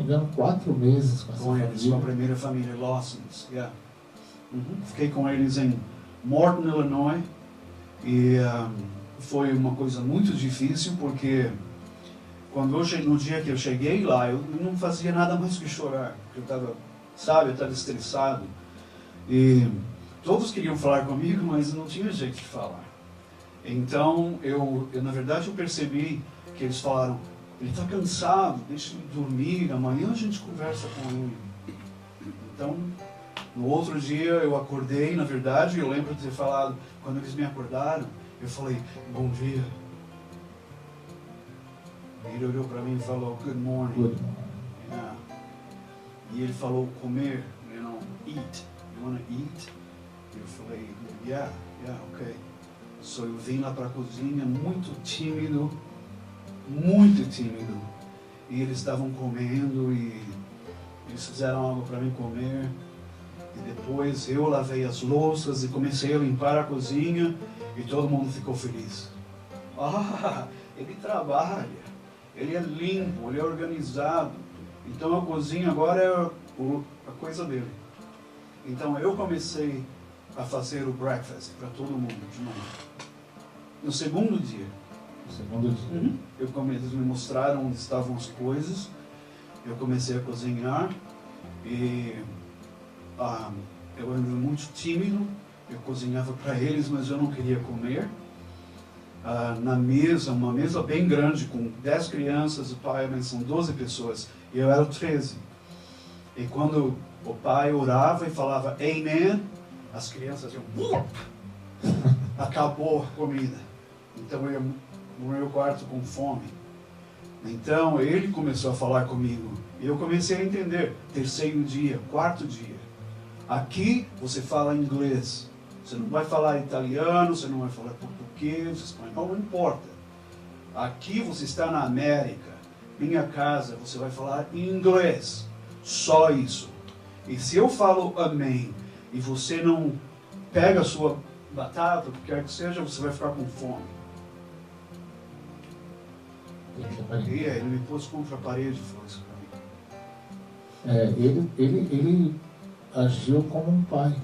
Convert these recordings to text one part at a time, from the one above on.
engano, 4 meses com essa com eles, com a família. primeira família, Lawsons. Yeah. Fiquei com eles em Morton, Illinois, e foi uma coisa muito difícil, porque no dia que eu cheguei lá, eu não fazia nada mais que chorar, porque eu estava estressado, e todos queriam falar comigo, mas não tinha jeito de falar. Então, na verdade, eu percebi que eles falaram, ele está cansado, deixa ele dormir, amanhã a gente conversa com ele. Então, no outro dia eu acordei, na verdade, eu lembro de ter falado, quando eles me acordaram, eu falei, bom dia. E ele olhou para mim e falou, good morning. Good morning. Yeah. E ele falou, comer, eat. You wanna eat? Eu falei, yeah, okay. So eu vim lá para a cozinha, muito tímido. E eles estavam comendo e eles fizeram algo para mim comer. E depois eu lavei as louças e comecei a limpar a cozinha e todo mundo ficou feliz. Ele trabalha, ele é limpo, ele é organizado. Então a cozinha agora é a coisa dele. Então eu comecei a fazer o breakfast para todo mundo de manhã. No segundo dia, eles me mostraram onde estavam as coisas. Eu comecei a cozinhar e eu era muito tímido. Eu cozinhava para eles, mas eu não queria comer. Na mesa, uma mesa bem grande, com 10 crianças, o pai e a mãe são 12 pessoas, e eu era 13. E quando o pai orava e falava Amen, as crianças iam, acabou a comida. Então eu ia no meu quarto com fome. Então ele começou a falar comigo, e eu comecei a entender. Terceiro dia, quarto dia. Aqui você fala inglês. Você não vai falar italiano, você não vai falar português, espanhol, não importa. Aqui você está na América, minha casa, você vai falar inglês. Só isso. E se eu falo amém, e você não pega a sua batata, o que quer que seja, você vai ficar com fome. E ele me pôs contra a parede, foi isso para mim. Ele agiu como um pai.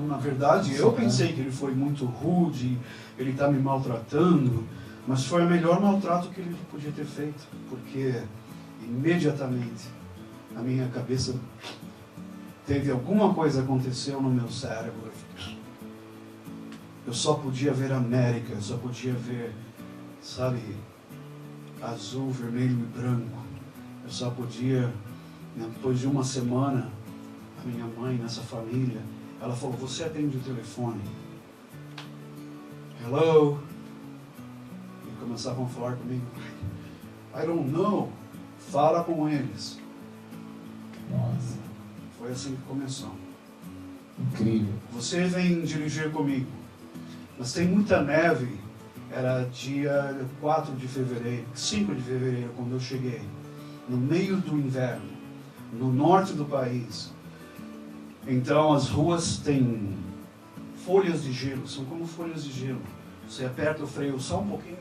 Na verdade, eu pensei que ele foi muito rude, ele está me maltratando, mas foi o melhor maltrato que ele podia ter feito, porque imediatamente a minha cabeça teve alguma coisa aconteceu no meu cérebro. Eu só podia ver a América, eu só podia ver, sabe, azul, vermelho e branco. Eu só podia, depois de uma semana, a minha mãe nessa família, ela falou, você atende o telefone? Hello? E começavam a falar comigo. I don't know. Fala com eles. Nossa. Foi assim que começou. Incrível. Você vem dirigir comigo. Mas tem muita neve. Era dia 4 de fevereiro, 5 de fevereiro, quando eu cheguei. No meio do inverno. No norte do país. Então as ruas têm folhas de gelo, são como folhas de gelo. Você aperta o freio só um pouquinho.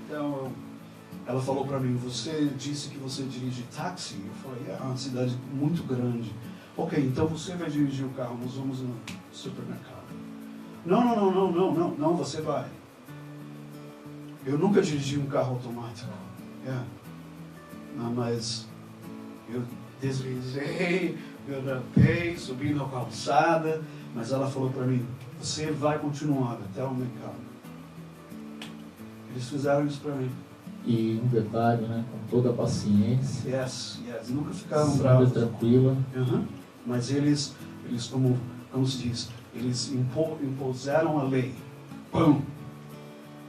Então ela falou para mim, você disse que você dirige táxi? Eu falei, é uma cidade muito grande. Ok, então você vai dirigir o carro, nós vamos no supermercado. Não, você vai. Eu nunca dirigi um carro automático. Não, mas eu deslizei, eu rampei, subi na calçada, mas ela falou para mim, você vai continuar até o mercado. Eles fizeram isso para mim. E um detalhe, né, com toda a paciência. Yes, nunca ficaram bravos. Tranquila. Mas eles como se diz, eles impuseram a lei. Pum!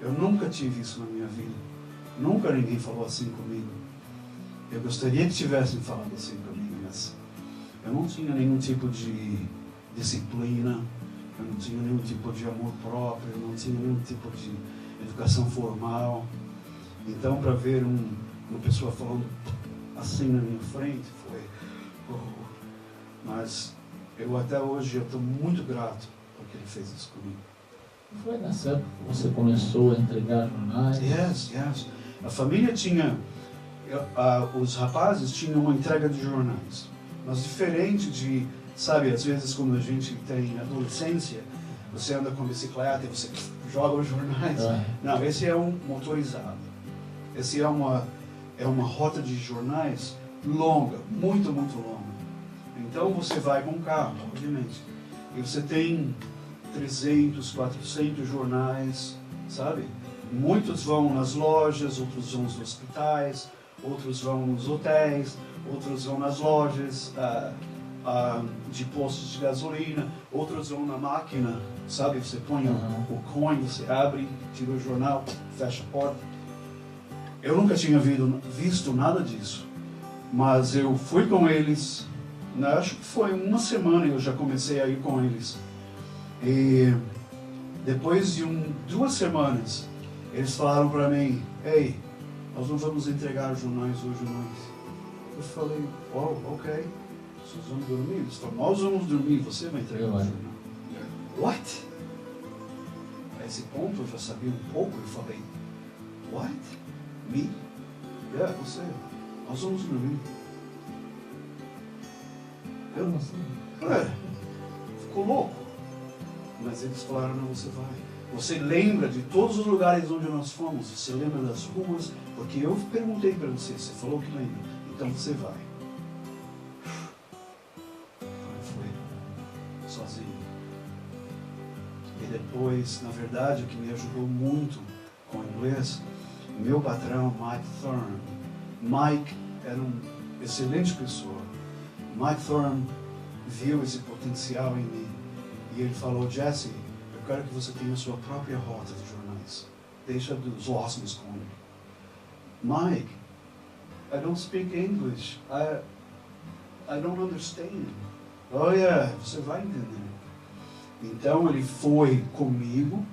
Eu nunca tive isso na minha vida. Nunca ninguém falou assim comigo. Eu gostaria que tivessem falado assim comigo, mas eu não tinha nenhum tipo de disciplina, eu não tinha nenhum tipo de amor próprio, eu não tinha nenhum tipo de educação formal. Então, para ver uma pessoa falando assim na minha frente, foi... Mas eu até hoje estou muito grato porque ele fez isso comigo. Foi nessa época que você começou a entregar jornais? Yes. A família tinha os rapazes tinham uma entrega de jornais. Mas diferente de, sabe, às vezes quando a gente tem adolescência, você anda com bicicleta e você joga os jornais. Não, esse é um motorizado. Esse é uma rota de jornais longa, muito, muito longa. Então você vai com um carro, obviamente. E você tem 300, 400 jornais, sabe? Muitos vão nas lojas, outros vão nos hospitais, outros vão nos hotéis, outros vão nas lojas de postos de gasolina, outros vão na máquina, sabe? Você põe o coin, você abre, tira o jornal, fecha a porta. Eu nunca tinha visto nada disso, mas eu fui com eles, acho que foi uma semana eu já comecei a ir com eles. E depois de 2 semanas, eles falaram para mim, ei, nós não vamos entregar jornais hoje mais. Eu falei, oh, ok, vocês vão dormir? Eles falaram, nós vamos dormir, você vai entregar o jornal. What? A esse ponto eu já sabia um pouco, eu falei, what? Me? Yeah, você. Nós vamos dormir. Eu não sei. Ficou louco. Mas eles falaram, não, você vai. Você lembra de todos os lugares onde nós fomos? Você lembra das ruas? Porque eu perguntei para você, você falou que lembra. Então você vai. Eu fui sozinho. E depois, na verdade, o que me ajudou muito com o inglês, meu patrão, Mike Thorne. Mike era uma excelente pessoa. Mike Thorne viu esse potencial em mim. E ele falou, Jesse, eu quero que você tenha a sua própria rota de jornais. Deixa dos Lawson's Corner. Mike, I don't speak English. I don't understand. Oh yeah, você vai entender. Então ele foi comigo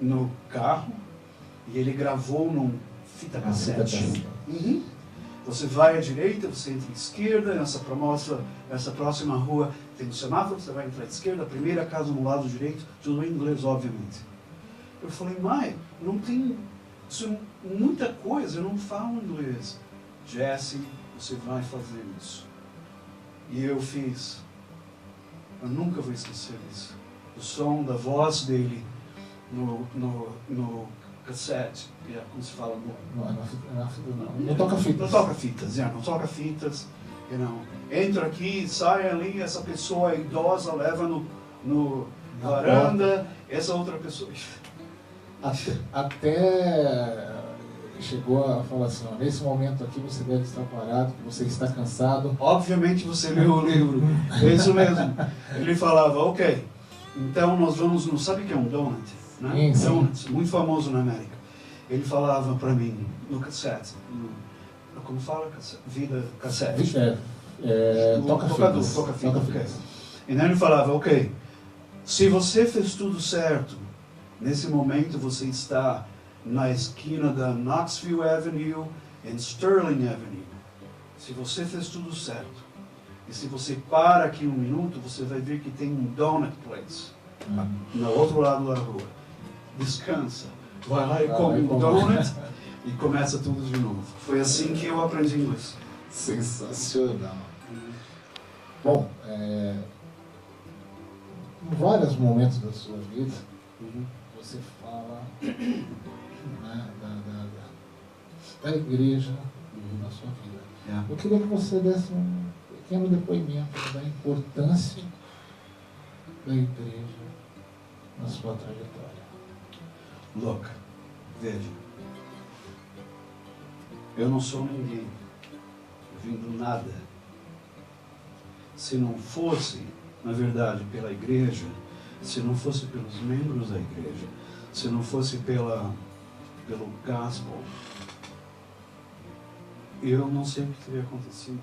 no carro e ele gravou num fita cassete. Você vai à direita, você entra à esquerda, nessa próxima rua tem um semáforo, você vai entrar à esquerda, a primeira casa no lado direito, tudo em inglês, obviamente. Eu falei, mãe, não tem muita coisa, eu não falo inglês. Jesse, você vai fazer isso. E eu fiz. Eu nunca vou esquecer isso. O som da voz dele no cassete, como se fala? Não toca fitas. Não toca fitas, não toca fitas. Entra aqui, sai ali, essa pessoa idosa leva no varanda, essa outra pessoa. Até chegou a falar assim, ó, nesse momento aqui você deve estar parado, você está cansado. Obviamente você leu o livro, é isso mesmo. Ele falava, ok, então nós vamos no, sabe o que é um donut? Né? Donut, muito famoso na América. Ele falava para mim, no cassete, como fala? Cassete. Toca fitas. Okay. Então ele falava, ok, se você fez tudo certo, nesse momento você está na esquina da Knoxville Avenue e Sterling Avenue. Se você fez tudo certo, e se você para aqui 1 minuto, você vai ver que tem um donut place no outro lado da rua. Descansa, vai lá e come um donut e começa tudo de novo. Foi assim que eu aprendi inglês. Sensacional. Bom, em vários momentos da sua vida, você fala da igreja na sua vida. Eu queria que você desse um pequeno depoimento da importância da igreja na sua trajetória. Look, veja, eu não sou ninguém, eu vim do nada. Se não fosse, na verdade, pela igreja, se não fosse pelos membros da igreja, se não fosse pelo gospel, eu não sei o que teria acontecido.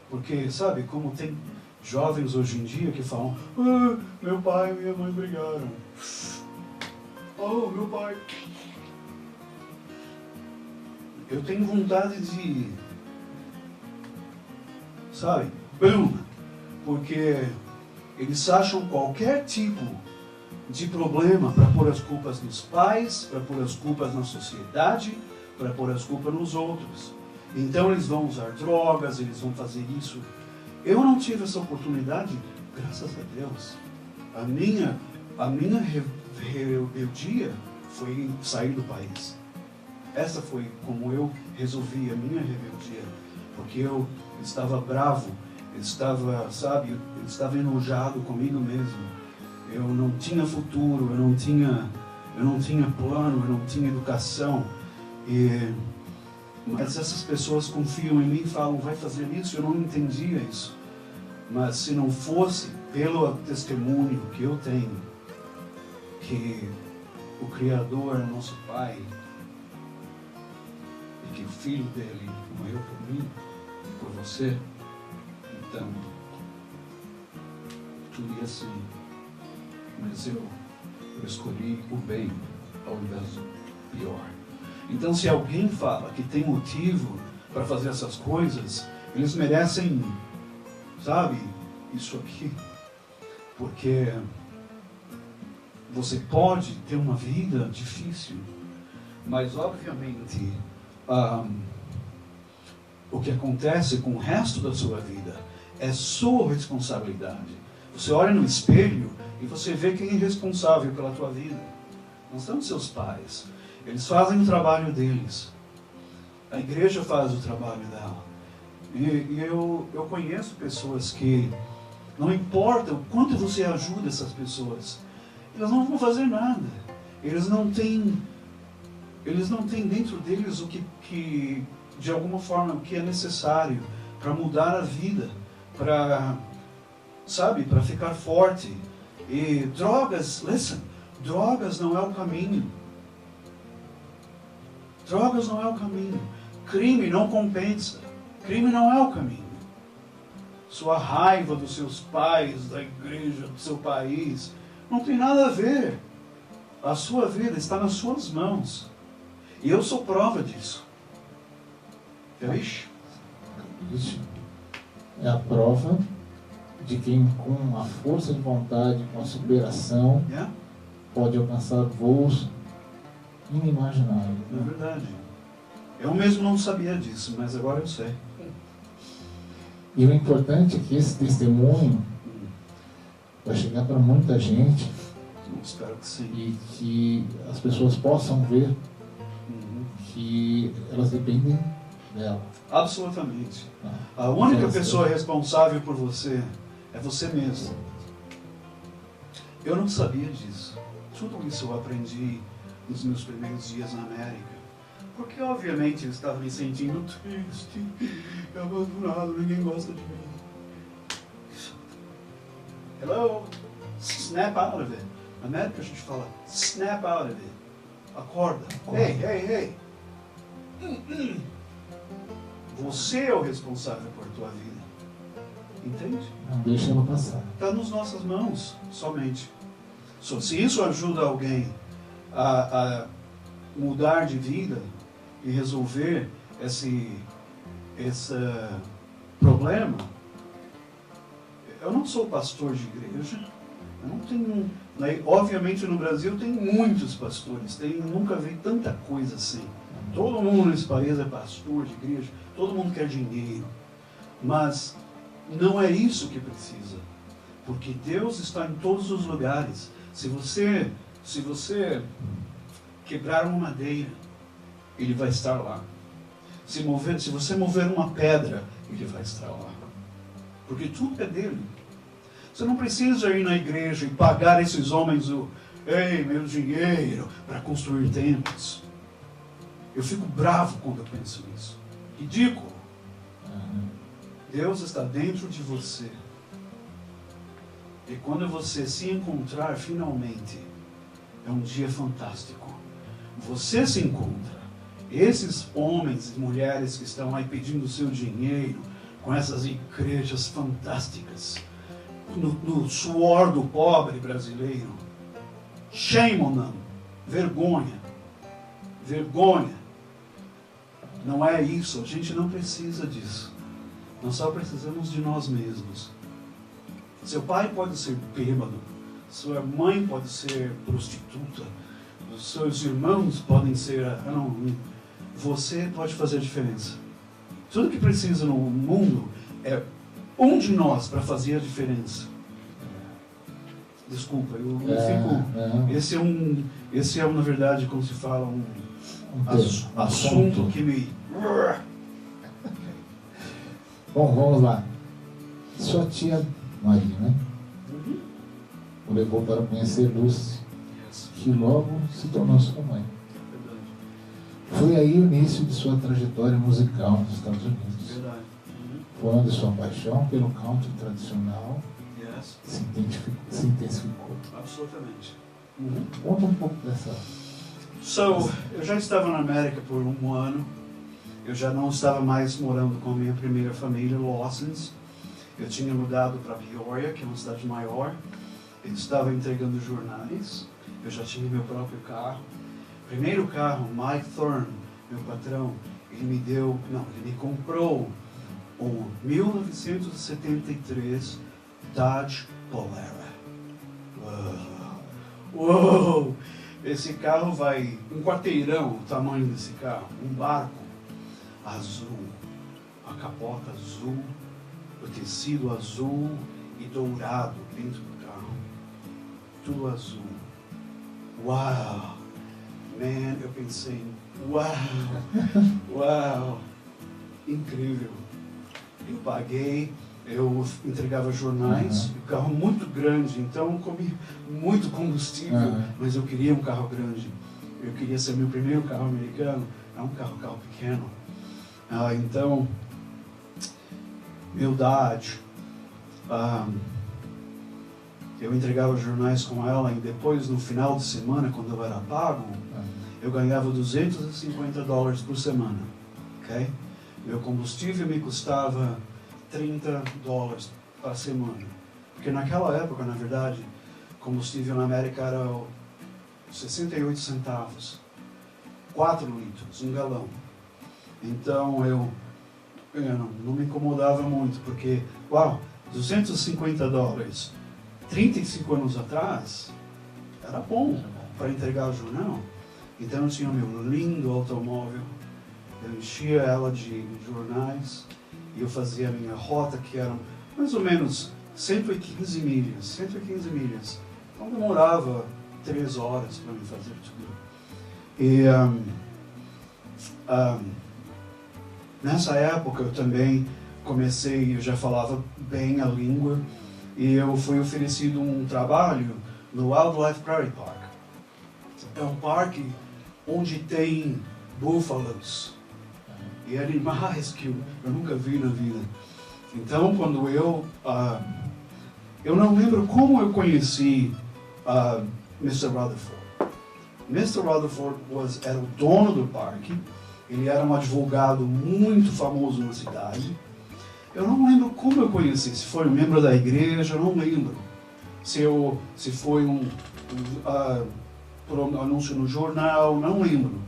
Porque, sabe, como tem jovens hoje em dia que falam, meu pai e minha mãe brigaram. Oh, meu pai. Eu tenho vontade de, sabe, porque eles acham qualquer tipo de problema para pôr as culpas nos pais, para pôr as culpas na sociedade, para pôr as culpas nos outros. Então eles vão usar drogas, eles vão fazer isso. Eu não tive essa oportunidade, graças a Deus. A minha rebeldia foi sair do país. Essa foi como eu resolvi a minha rebeldia. Porque eu estava bravo, eu estava enojado comigo mesmo. Eu não tinha futuro, eu não tinha plano, eu não tinha educação. Mas essas pessoas confiam em mim e falam, vai fazer isso. Eu não entendia isso. Mas se não fosse pelo testemunho que eu tenho, que o Criador é nosso Pai, e que o Filho dele morreu por mim e por você, então tudo ia assim. Mas eu escolhi o bem ao invés do pior. Então, se alguém fala que tem motivo para fazer essas coisas, eles merecem, isso aqui. Porque você pode ter uma vida difícil, mas obviamente o que acontece com o resto da sua vida é sua responsabilidade. Você olha no espelho e você vê quem é responsável pela tua vida. Não são seus pais. Eles fazem o trabalho deles. A igreja faz o trabalho dela. E eu conheço pessoas que, não importa o quanto você ajuda essas pessoas, elas não vão fazer nada. Eles não têm dentro deles o que de alguma forma, o que é necessário para mudar a vida, para ficar forte. E drogas não é o caminho. Drogas não é o caminho. Crime não compensa. Crime não é o caminho. Sua raiva dos seus pais, da igreja, do seu país, não tem nada a ver. A sua vida está nas suas mãos. E eu sou prova disso. Feliz? Isso é a prova de quem, com a força de vontade, com a superação, pode alcançar voos inimagináveis. É verdade. Eu mesmo não sabia disso, mas agora eu sei. E o importante é que esse testemunho vai chegar para muita gente. Espero que sim. E que as pessoas possam ver que elas dependem dela. Absolutamente. A única pessoa responsável por você é você mesmo. Eu não sabia disso. Tudo isso eu aprendi nos meus primeiros dias na América. Porque, obviamente, eu estava me sentindo triste, abandonado, ninguém gosta de mim. Hello? Snap out of it. Na América a gente fala, snap out of it. Acorda. Hey. Você é o responsável por tua vida. Entende? Não deixa ela passar. Está nas nossas mãos, somente. Se isso ajuda alguém a mudar de vida e resolver esse problema, eu não sou pastor de igreja. Eu não tenho... Obviamente no Brasil tem muitos pastores. Nunca vi tanta coisa assim. Todo mundo nesse país é pastor de igreja. Todo mundo quer dinheiro. Mas não é isso que precisa. Porque Deus está em todos os lugares. Se você quebrar uma madeira, Ele vai estar lá. Se você mover uma pedra, Ele vai estar lá. Porque tudo é dele. Você não precisa ir na igreja e pagar esses homens meu dinheiro para construir templos. Eu fico bravo quando eu penso nisso. Ridículo. Deus está dentro de você. E quando você se encontrar finalmente, é um dia fantástico. Você se encontra. Esses homens e mulheres que estão aí pedindo seu dinheiro, com essas igrejas fantásticas, no suor do pobre brasileiro. Shame on them. Vergonha. Vergonha. Não é isso. A gente não precisa disso. Nós só precisamos de nós mesmos. Seu pai pode ser bêbado. Sua mãe pode ser prostituta. Os seus irmãos podem ser... Não, você pode fazer a diferença. Tudo que precisa no mundo é um de nós para fazer a diferença. Desculpa, eu fico... Esse é, na verdade, como se fala, um assunto que me... Bom, vamos lá. Sua tia Maria, né? O levou para conhecer Lucy, que logo se tornou sua mãe. Foi aí o início de sua trajetória musical nos Estados Unidos. Foi onde sua paixão pelo country tradicional se intensificou. Absolutamente. Conta um pouco dessa... Eu já estava na América por um ano. Eu já não estava mais morando com a minha primeira família, Lawsons. Eu tinha mudado para Peoria, que é uma cidade maior. Eu estava entregando jornais. Eu já tinha meu próprio carro. Primeiro carro, Mike Thorne, meu patrão, ele me comprou um 1973 Dodge Polara. Uou! Esse carro vai um quarteirão, o tamanho desse carro, um barco azul, a capota azul, o tecido azul e dourado dentro do carro, tudo azul. Uau! Man, eu pensei, uau, incrível. Eu paguei, eu entregava jornais, um carro muito grande, então comi muito combustível, mas eu queria um carro grande. Eu queria ser meu primeiro carro americano, é um carro pequeno. Então, meu Dodge, eu entregava jornais com ela e depois, no final de semana, quando eu era pago, eu ganhava $250 por semana. Okay? Meu combustível me custava $30 por semana. Porque naquela época, na verdade, combustível na América era 68 centavos. 4 litros, um galão. Então eu não me incomodava muito, porque, uau, $250, 35 anos atrás, era bom para entregar o jornal. Então eu tinha meu lindo automóvel, eu enchia ela de jornais e eu fazia a minha rota, que eram mais ou menos 115 milhas. Então demorava 3 horas para me fazer tudo. E nessa época eu também eu já falava bem a língua, e eu fui oferecido um trabalho no Wildlife Prairie Park. É um parque onde tem búfalos e animais que eu nunca vi na vida. Então, quando eu não lembro como eu conheci Mr. Rutherford. Mr. Rutherford era o dono do parque. Ele era um advogado muito famoso na cidade. Eu não lembro como eu conheci, se foi um membro da igreja, eu não lembro. Se foi por um anúncio no jornal, não lembro.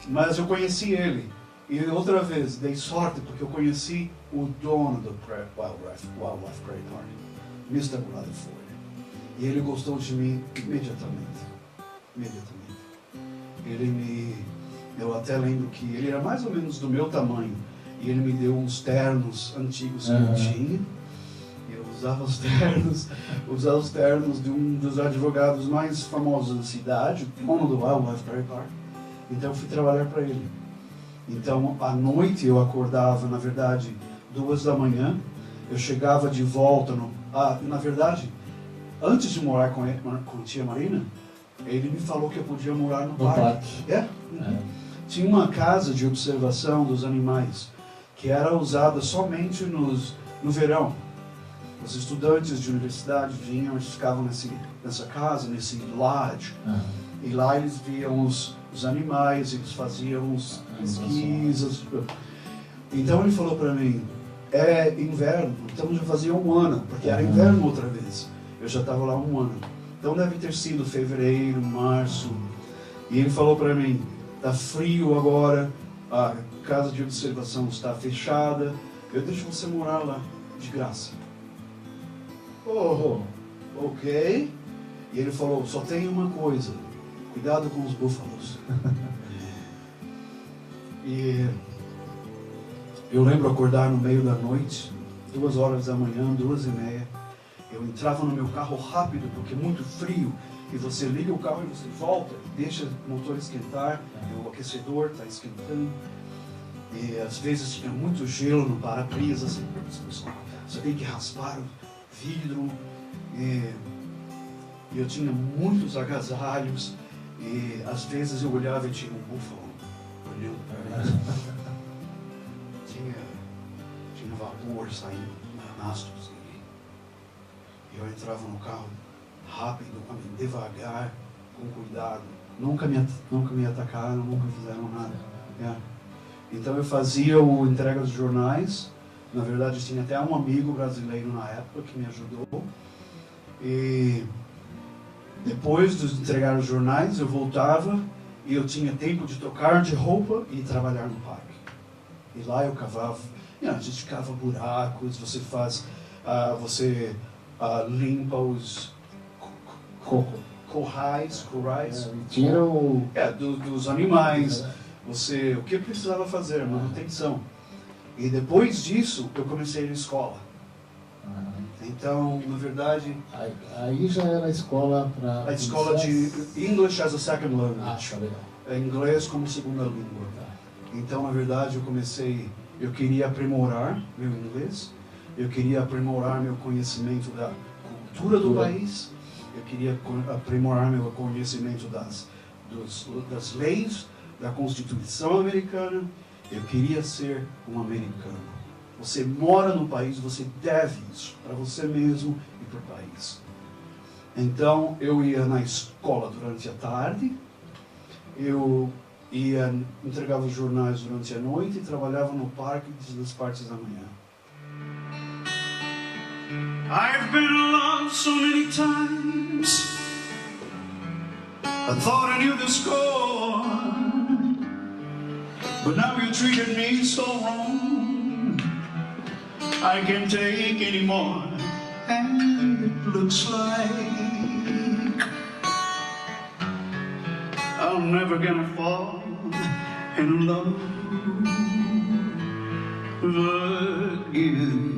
Mas eu conheci ele. E outra vez, dei sorte, porque eu conheci o dono do Wildlife Prairie Park, Mr. Rutherford. E ele gostou de mim imediatamente. Eu até lembro que ele era mais ou menos do meu tamanho. E ele me deu uns ternos antigos que eu tinha. Eu usava os ternos de um dos advogados mais famosos da cidade, o dono do Wildlife Prairie Park. Então eu fui trabalhar para ele. Então à noite eu acordava, na verdade, 2 da manhã. Eu chegava de volta na verdade, antes de morar com a tia Marina, ele me falou que eu podia morar no parque. Tinha uma casa de observação dos animais que era usada somente no verão. Os estudantes de universidade vinham, eles ficavam nessa casa, nesse lodge, e lá eles viam os animais, eles faziam os pesquisas. Então ele falou para mim, é inverno, então já fazia um ano, porque era inverno outra vez. Eu já estava lá um ano. Então deve ter sido fevereiro, março. E ele falou para mim, está frio agora, a casa de observação está fechada, eu deixo você morar lá, de graça. Ok. E ele falou, só tem uma coisa, cuidado com os búfalos. E Eu lembro acordar no meio da noite, 2 horas da manhã, 2h30. Eu entrava no meu carro rápido, porque é muito frio. E você liga o carro e você volta, deixa o motor esquentar, o aquecedor está esquentando. E às vezes tinha muito gelo no para-brisa, assim, você tem que raspar o vidro. E eu tinha muitos agasalhos. E às vezes eu olhava e tinha um búfalo olhando para mim. Tinha vapor saindo, nastros. E eu entrava no carro rápido, devagar, com cuidado. Nunca me atacaram, nunca fizeram nada. Então eu fazia o entrega dos jornais. Na verdade, tinha até um amigo brasileiro na época que me ajudou. E depois de entregar os jornais, eu voltava e eu tinha tempo de trocar de roupa e trabalhar no parque. E lá eu cavava. A gente cava buracos, você faz, limpa os corrais, tira o... dos animais. O que eu precisava fazer, manutenção. E depois disso, eu comecei a ir à escola. Então, na verdade... Aí já era a escola para... A escola de English as a Second Language. Tá legal. Inglês como segunda língua. Então, na verdade, eu queria aprimorar meu inglês, eu queria aprimorar meu conhecimento da cultura do país, eu queria aprimorar meu conhecimento das leis, da Constituição americana. Eu queria ser um americano. Você mora no país, você deve isso para você mesmo e para o país. Então, eu ia na escola durante a tarde, eu entregava os jornais durante a noite e trabalhava no parque das partes da manhã. I've been in love so many times, I thought I knew the score, but now you treated me so wrong, I can't take anymore, and it looks like I'm never gonna fall in love again.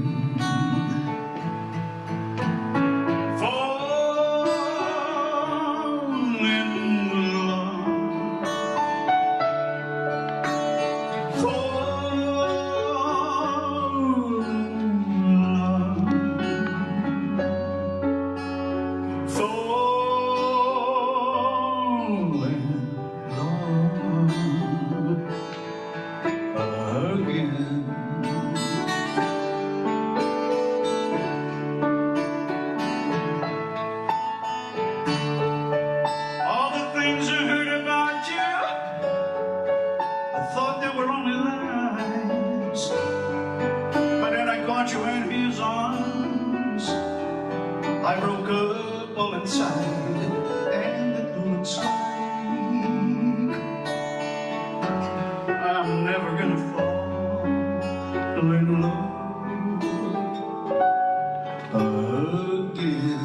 I broke up all inside, and it looks like I'm never gonna fall in love again.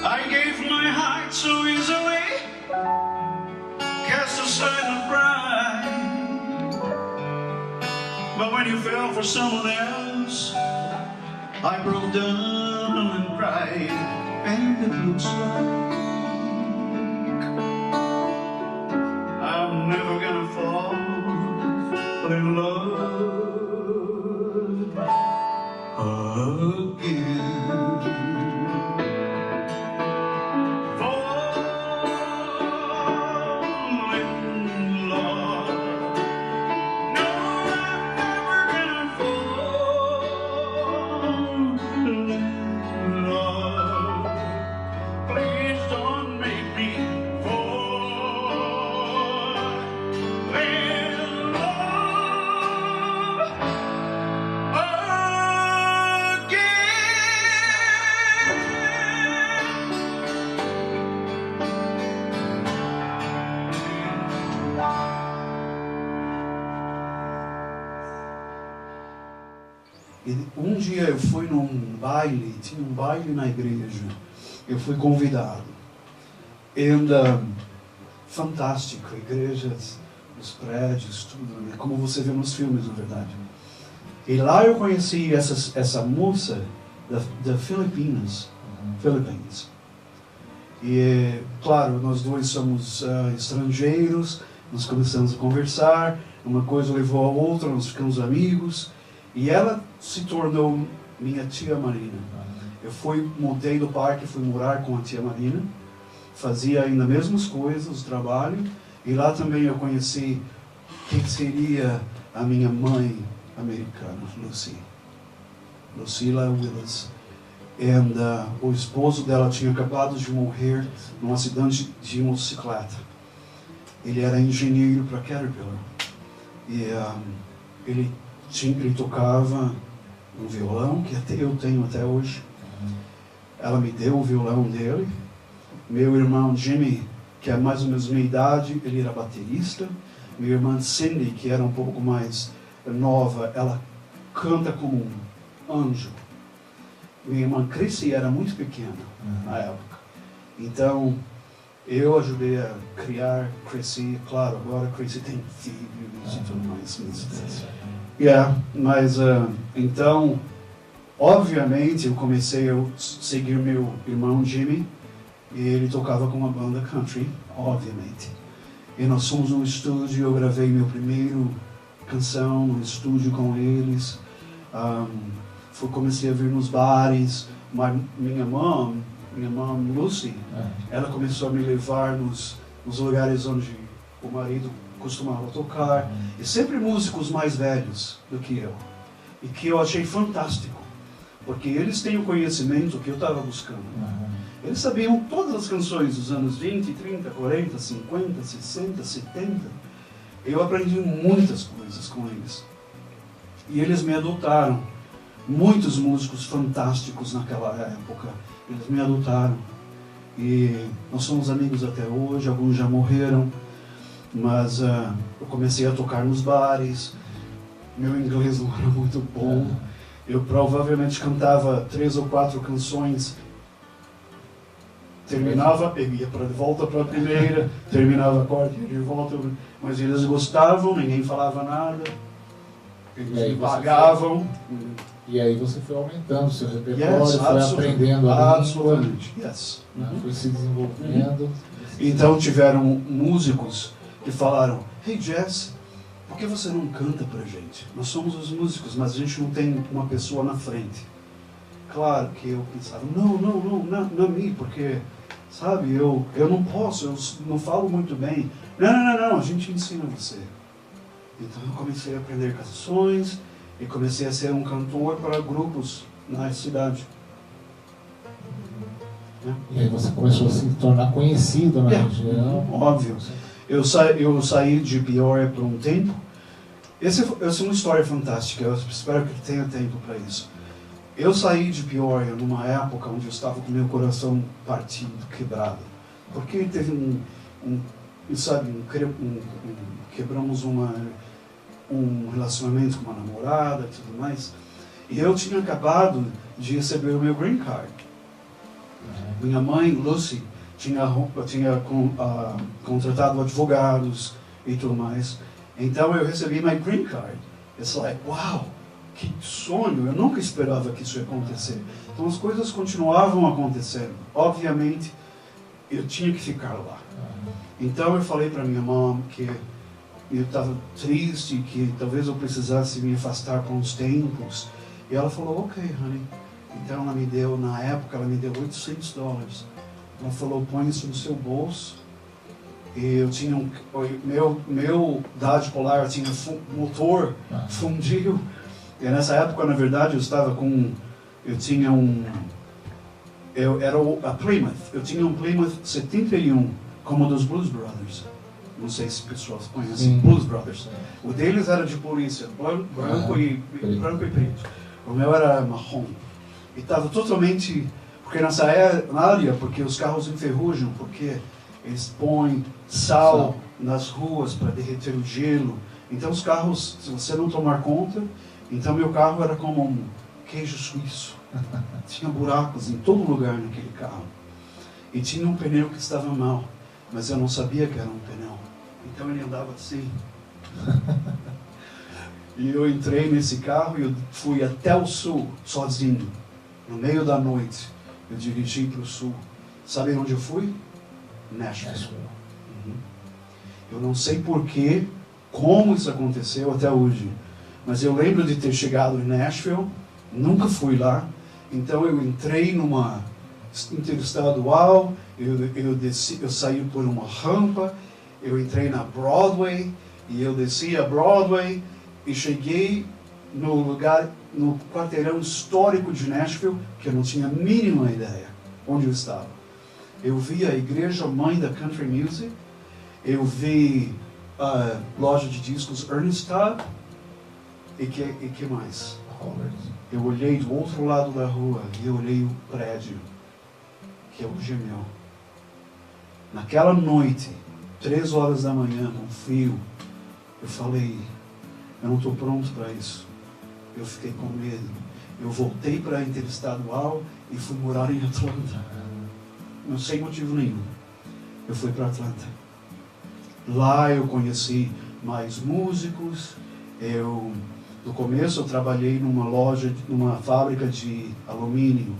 I gave my heart so easily, cast aside my pride. But when you fell for someone else, I broke down and cried. And it looks like I'm never gonna fall in love again. E um dia eu fui num baile, tinha um baile na igreja, eu fui convidado. E fantástico, igrejas, os prédios, tudo, né? Como você vê nos filmes, na verdade. E lá eu conheci essa moça da Philippines. E, claro, nós dois somos estrangeiros, nós começamos a conversar, uma coisa levou a outra, nós ficamos amigos, e ela se tornou minha tia Marina. Eu mudei do parque, fui morar com a tia Marina, fazia ainda as mesmas coisas, o trabalho, e lá também eu conheci quem seria a minha mãe americana, Lucila Willis. E o esposo dela tinha acabado de morrer num acidente de motocicleta. Ele era engenheiro para Caterpillar. E ele tocava um violão, que eu tenho até hoje. Ela me deu o violão dele. Meu irmão Jimmy, que é mais ou menos minha idade, ele era baterista. Minha irmã Cindy, que era um pouco mais nova, ela canta como um anjo. Minha irmã Chrissy era muito pequena na época. Então, eu ajudei a criar Chrissy. Claro, agora Chrissy tem filhos e tudo mais. Então, obviamente, eu comecei a seguir meu irmão Jimmy. E ele tocava com uma banda country, obviamente. E nós fomos no estúdio, eu gravei meu primeiro canção no estúdio com eles. Comecei a vir nos bares. Minha mãe Lucy, ela começou a me levar nos lugares onde o marido costumava tocar. E sempre músicos mais velhos do que eu. E que eu achei fantástico. Porque eles têm o conhecimento que eu estava buscando. Eles sabiam todas as canções dos anos 20, 30, 40, 50, 60, 70. Eu aprendi muitas coisas com eles. E eles me adotaram. Muitos músicos fantásticos naquela época. Eles me adotaram. E nós somos amigos até hoje. Alguns já morreram. Mas eu comecei a tocar nos bares. Meu inglês não era muito bom. Eu provavelmente cantava 3 ou 4 canções. Terminava, ia de volta para a primeira, terminava a quarta, ia de volta. Mas eles gostavam, ninguém falava nada. Eles me pagavam. E aí você foi aumentando o seu repertório, foi aprendendo a língua, foi se desenvolvendo. Então tiveram músicos que falaram: Hey Jess, por que você não canta pra gente? Nós somos os músicos, mas a gente não tem uma pessoa na frente. Claro que eu pensava, não é mim, porque, sabe, eu não posso, eu não falo muito bem. Não, a gente ensina você. Então eu comecei a aprender canções e comecei a ser um cantor para grupos na cidade. E aí você começou a se tornar conhecido na região. Óbvio. Eu saí de Peoria por um tempo. Essa é uma história fantástica, eu espero que tenha tempo para isso. Eu saí de Peoria numa época onde eu estava com meu coração partido, quebrado. Porque teve quebramos um relacionamento com uma namorada e tudo mais. E eu tinha acabado de receber o meu green card. Minha mãe, Lucy, tinha contratado advogados e tudo mais. Então eu recebi meu green card. It's like, wow, que sonho, eu nunca esperava que isso ia acontecer. Então as coisas continuavam acontecendo. Obviamente, eu tinha que ficar lá. Então eu falei para minha mãe que eu estava triste, que talvez eu precisasse me afastar por uns tempos. E ela falou, ok, honey. Então ela me deu, na época, ela me deu $800. Ela falou, põe isso no seu bolso. E eu tinha meu Dodge Polar tinha motor fundiu. E nessa época, na verdade, a Plymouth. Eu tinha um Plymouth 71, como dos Blues Brothers. Não sei se pessoas conhecem Blues Brothers. O deles era de polícia, branco e preto. O meu era marrom. E estava totalmente... Porque nessa área, porque os carros enferrujam, porque eles põem sal nas ruas para derreter o gelo. Então os carros, se você não tomar conta, Então meu carro era como um queijo suíço. Tinha buracos em todo lugar naquele carro. E tinha um pneu que estava mal, mas eu não sabia que era um pneu. Então ele andava assim. E eu entrei nesse carro e eu fui até o sul, sozinho. No meio da noite, eu dirigi para o sul. Sabe onde eu fui? Nashville. Eu não sei porquê, como isso aconteceu até hoje. Mas eu lembro de ter chegado em Nashville, nunca fui lá. Então eu entrei numa interestadual, eu saí por uma rampa, eu entrei na Broadway, e eu desci a Broadway, e cheguei no lugar, no quarteirão histórico de Nashville, que eu não tinha a mínima ideia onde eu estava. Eu vi a igreja mãe da country music, eu vi a loja de discos Ernest Tubb, e que mais? Eu olhei do outro lado da rua e eu olhei o prédio, que é o Gemel. Naquela noite, 3 horas da manhã, com frio, eu falei, eu não estou pronto para isso. Eu fiquei com medo. Eu voltei para a interestadual e fui morar em Atlanta. Não sem motivo nenhum. Eu fui para Atlanta. Lá eu conheci mais músicos. No começo eu trabalhei numa fábrica de alumínio.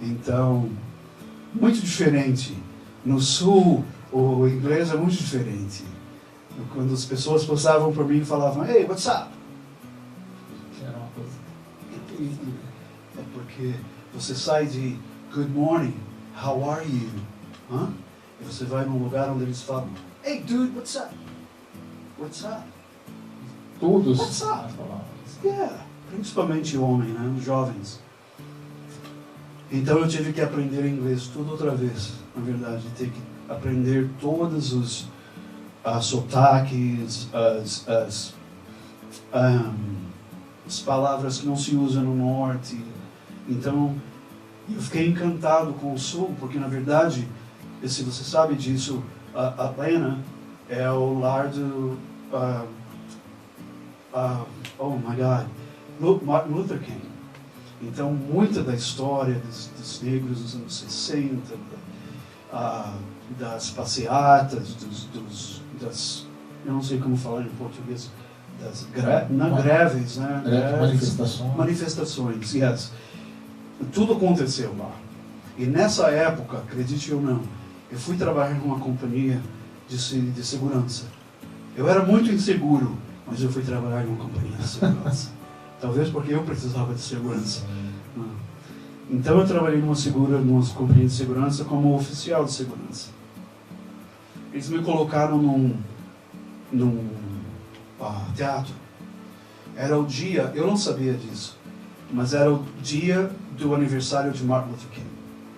Então, muito diferente. No sul, o inglês é muito diferente. Quando as pessoas passavam por mim e falavam, "Hey, what's up?" É porque você sai de "Good morning, how are you?" E você vai num lugar onde eles falam, "Hey, dude, what's up? What's up?" Todos. What's up? Yeah. Principalmente homem, né? Os jovens. Então eu tive que aprender inglês tudo outra vez, na verdade. Ter que aprender todos os sotaques, as palavras que não se usam no norte. Então, eu fiquei encantado com o sul, porque na verdade, se você sabe disso, Atlanta é o lar do oh my God, Martin Luther King. Então, muita da história dos negros dos anos 60, das passeatas, eu não sei como falar em português, greves, né? Manifestações, yes. Tudo aconteceu lá. E nessa época, acredite ou não, eu fui trabalhar numa companhia de segurança. Eu era muito inseguro, mas eu fui trabalhar numa companhia de segurança. Talvez porque eu precisava de segurança. Então eu trabalhei numa companhia de segurança como oficial de segurança. Eles me colocaram num teatro. Era o dia, eu não sabia disso, mas era o dia do aniversário de Martin Luther King,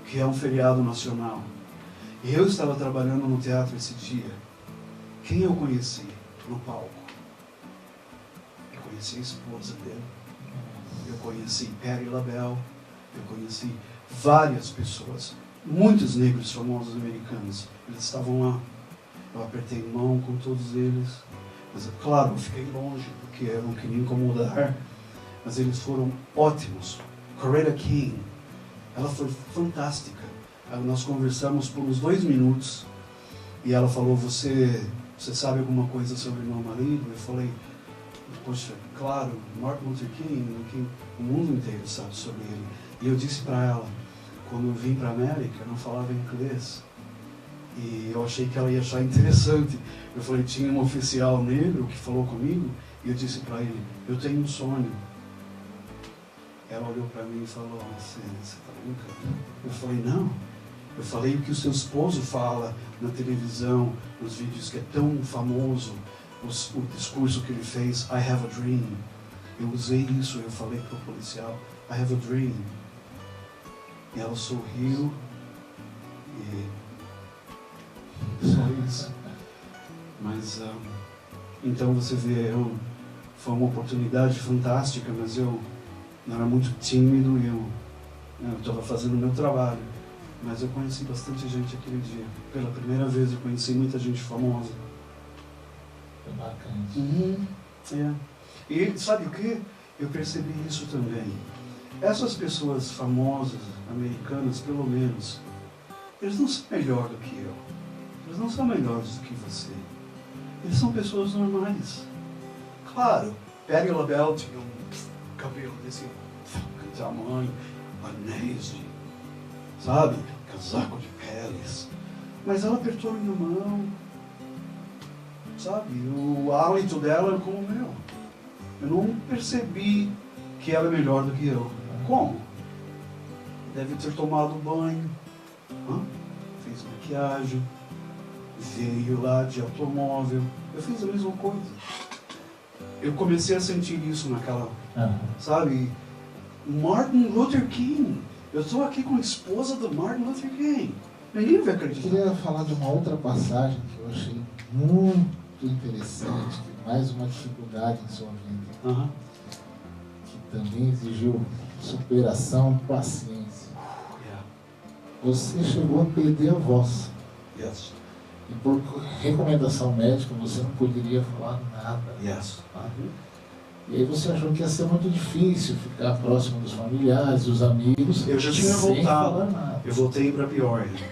que é um feriado nacional. E eu estava trabalhando no teatro esse dia. Quem eu conheci no palco? Eu conheci a esposa dele. Eu conheci Patti LaBelle. Eu conheci várias pessoas, muitos negros famosos americanos. Eles estavam lá. Eu apertei mão com todos eles. Mas, claro, eu fiquei longe, porque eu não queria incomodar. Mas eles foram ótimos. Coretta King, ela foi fantástica. Nós conversamos por uns 2 minutos. E ela falou, você sabe alguma coisa sobre meu marido? Eu falei, poxa, claro, Martin Luther King, o mundo inteiro sabe sobre ele. E eu disse para ela, quando eu vim para a América, eu não falava inglês. E eu achei que ela ia achar interessante. Eu falei, tinha um oficial negro que falou comigo, e eu disse para ele, eu tenho um sonho. Ela olhou para mim e falou, você está brincando? Eu falei, não. Eu falei o que o seu esposo fala na televisão, nos vídeos que é tão famoso, o discurso que ele fez, I have a dream. Eu usei isso, eu falei para o policial, I have a dream. E ela sorriu e só isso. Mas então você vê, foi uma oportunidade fantástica, mas eu era muito tímido e eu estava fazendo o meu trabalho. Mas eu conheci bastante gente aquele dia. Pela primeira vez eu conheci muita gente famosa. Foi bacana. É. E sabe o que? eu percebi isso também. Essas pessoas famosas, americanas, pelo menos, eles não são melhor do que eu. Eles não são melhores do que você. Eles são pessoas normais. Claro, Patti LaBelle tinha um cabelo desse tamanho, anéis de, sabe, casaco de peles. Mas ela apertou minha mão, sabe, o hálito dela era como o meu. Eu não percebi que ela é melhor do que eu. Como? Deve ter tomado banho, fez maquiagem, veio lá de automóvel. Eu fiz a mesma coisa. Eu comecei a sentir isso naquela, sabe, Martin Luther King. Eu estou aqui com a esposa do Martin Luther King. Ninguém vai acreditar. Eu queria falar de uma outra passagem que eu achei muito interessante, que mais uma dificuldade em sua vida, que também exigiu superação e paciência. Você chegou a perder a voz. Yes. E por recomendação médica você não poderia falar nada. Yes. E aí você achou que ia ser muito difícil ficar próximo dos familiares, dos amigos. Eu já tinha sem voltado. falar nada. Eu voltei para Peoria.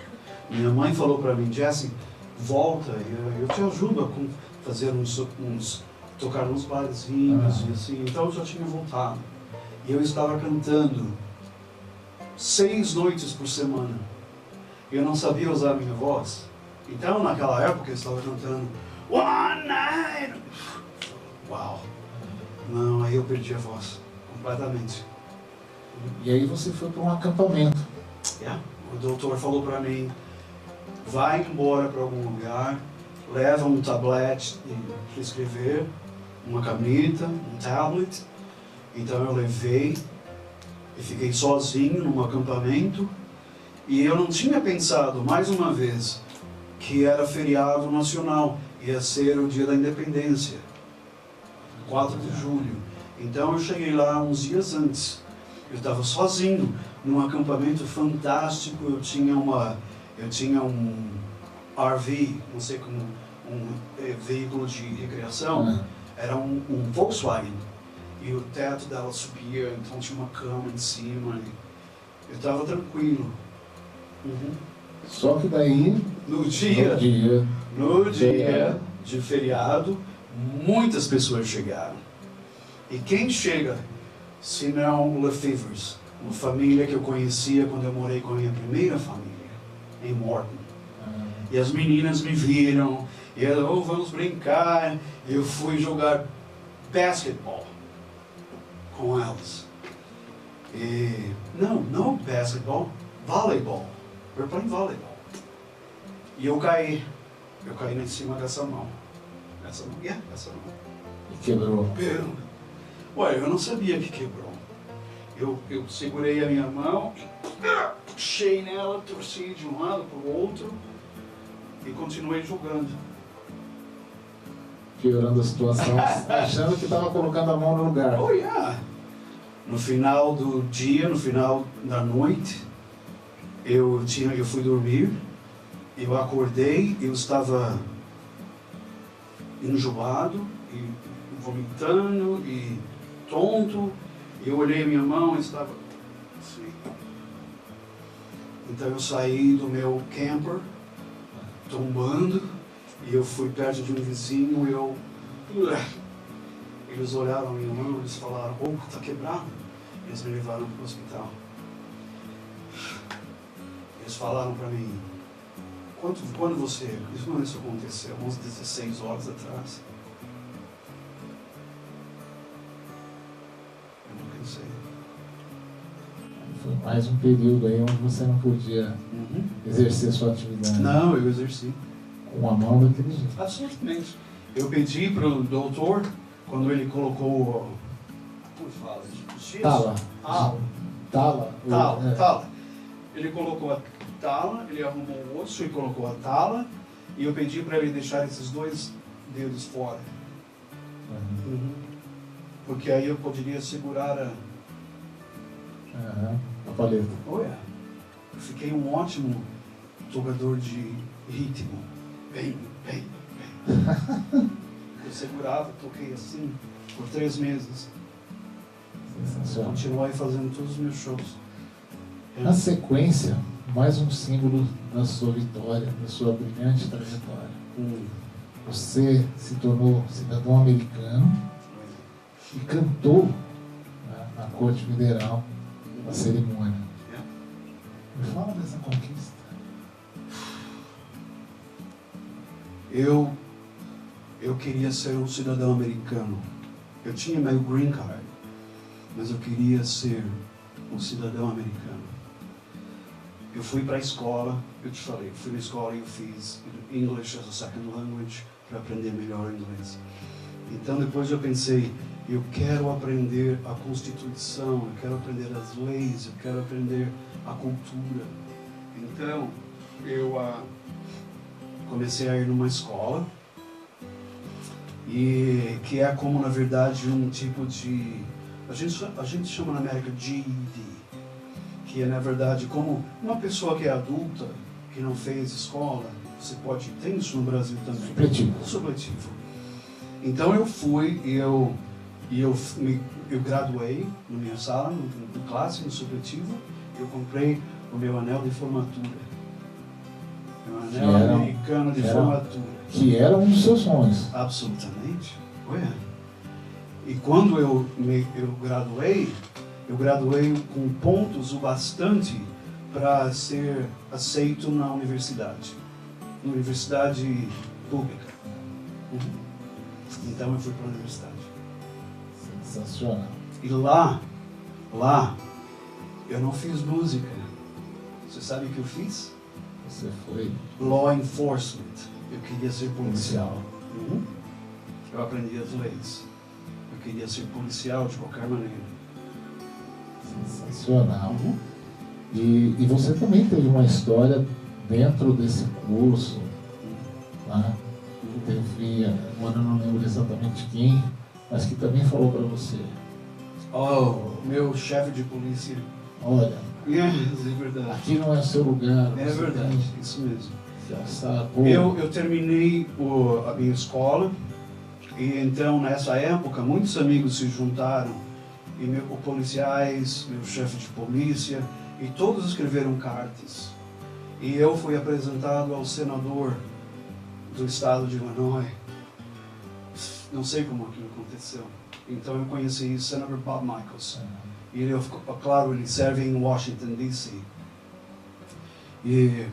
Minha mãe falou para mim, Jesse, volta, eu te ajudo a fazer tocar nos barzinhos e assim. Então eu já tinha voltado. E eu estava cantando 6 noites por semana. Eu não sabia usar a minha voz. Então naquela época eu estava cantando One Night. Uau! Não, aí eu perdi a voz completamente. E aí você foi para um acampamento. O doutor falou para mim, vai embora para algum lugar, leva um tablete para escrever, uma caneta, um tablet. Então eu levei e fiquei sozinho num acampamento. E eu não tinha pensado, mais uma vez, que era feriado nacional. Ia ser o dia da independência, 4 de julho. Então eu cheguei lá uns dias antes. Eu estava sozinho, num acampamento fantástico. Eu tinha um RV, não sei como, veículo de recreação. Era um Volkswagen. E o teto dela subia, então tinha uma cama em cima. Eu estava tranquilo. Só que daí, no dia de feriado, muitas pessoas chegaram. E quem chega, se não Lefevres, uma família que eu conhecia quando eu morei com a minha primeira família, em Morton. E as meninas me viram, e elas, vamos brincar. Eu fui jogar basquetebol com elas. E, não basquetebol, voleibol. We're playing volleyball. E eu caí em cima dessa mão. Essa mão. e quebrou. Ué, eu não sabia que quebrou. Eu segurei a minha mão, puxei nela, torci de um lado para o outro e continuei jogando. Piorando a situação, achando que estava colocando a mão no lugar. Oh, yeah. No final do dia, no final da noite, eu fui dormir, eu acordei, eu estava enjoado, e vomitando, e tonto. Eu olhei a minha mão e estava assim. Então eu saí do meu camper, tombando, e eu fui perto de um vizinho e eles olharam a minha mão e eles falaram, está quebrado. Eles me levaram para o hospital. Eles falaram para mim, quando isso aconteceu, uns 16 horas atrás. Eu não pensei. Foi mais um período aí onde você não podia exercer sua atividade. Não, eu exerci. Com a mão daquele jeito. Absolutamente. Eu pedi para o doutor, quando ele colocou, como fala? Tala. Ele colocou a tala, ele arrumou o osso e colocou a tala, e eu pedi para ele deixar esses 2 dedos fora. Porque aí eu poderia segurar a paleta. Eu fiquei um ótimo tocador de ritmo. Bem. Eu segurava, toquei assim por 3 meses. Sensacional. Continuei fazendo todos os meus shows. Na sequência, mais um símbolo da sua vitória, da sua brilhante trajetória. Você se tornou cidadão americano e cantou, né, na Corte Federal, na cerimônia. Me fala dessa conquista. Eu queria ser um cidadão americano. Eu tinha meu green card, mas eu queria ser um cidadão americano. Eu fui para a escola, eu te falei, fui na escola e eu fiz English as a second language para aprender melhor inglês. Então depois eu pensei, eu quero aprender a Constituição, eu quero aprender as leis, eu quero aprender a cultura. Então eu comecei a ir numa escola, e que é como na verdade um tipo de, a gente chama na América GED, que é na verdade como uma pessoa que é adulta, que não fez escola, você pode, tem isso no Brasil também. Supletivo. Então eu fui e eu graduei na minha sala, no classe, no supletivo, eu comprei o meu anel de formatura. Meu anel americano de formatura. Que era um dos seus sonhos. Absolutamente. Ué. E quando eu graduei com pontos o bastante para ser aceito na universidade pública. Então eu fui para a universidade. Sensacional. E lá, eu não fiz música. Você sabe o que eu fiz? Você foi Law enforcement. Eu queria ser policial. Eu aprendi as leis. Eu queria ser policial de qualquer maneira. Sensacional. E você também teve uma história dentro desse curso, tá? Teve, agora eu não lembro exatamente quem, mas que também falou para você. Meu chefe de polícia. Olha, é verdade. Aqui não é o seu lugar. É verdade, isso mesmo. Eu terminei a minha escola e então nessa época muitos amigos se juntaram e policiais, meu chefe de polícia, e todos escreveram cartas. E eu fui apresentado ao senador do estado de Illinois. Não sei como aquilo aconteceu. Então eu conheci o senador Bob Michaels. E ele, claro, ele serve em Washington, D.C. E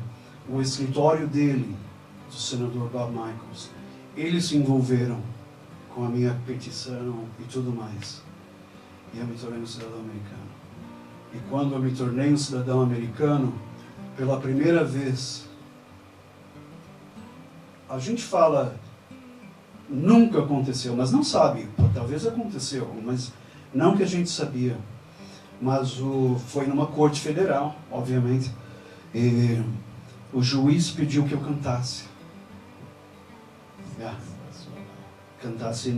o escritório dele, do senador Bob Michaels, eles se envolveram com a minha petição e tudo mais. E eu me tornei um cidadão americano. E quando eu me tornei um cidadão americano, pela primeira vez, a gente fala, nunca aconteceu, mas não sabe, talvez aconteceu, mas não que a gente sabia. Mas foi numa corte federal, obviamente, e o juiz pediu que eu cantasse. Cantasse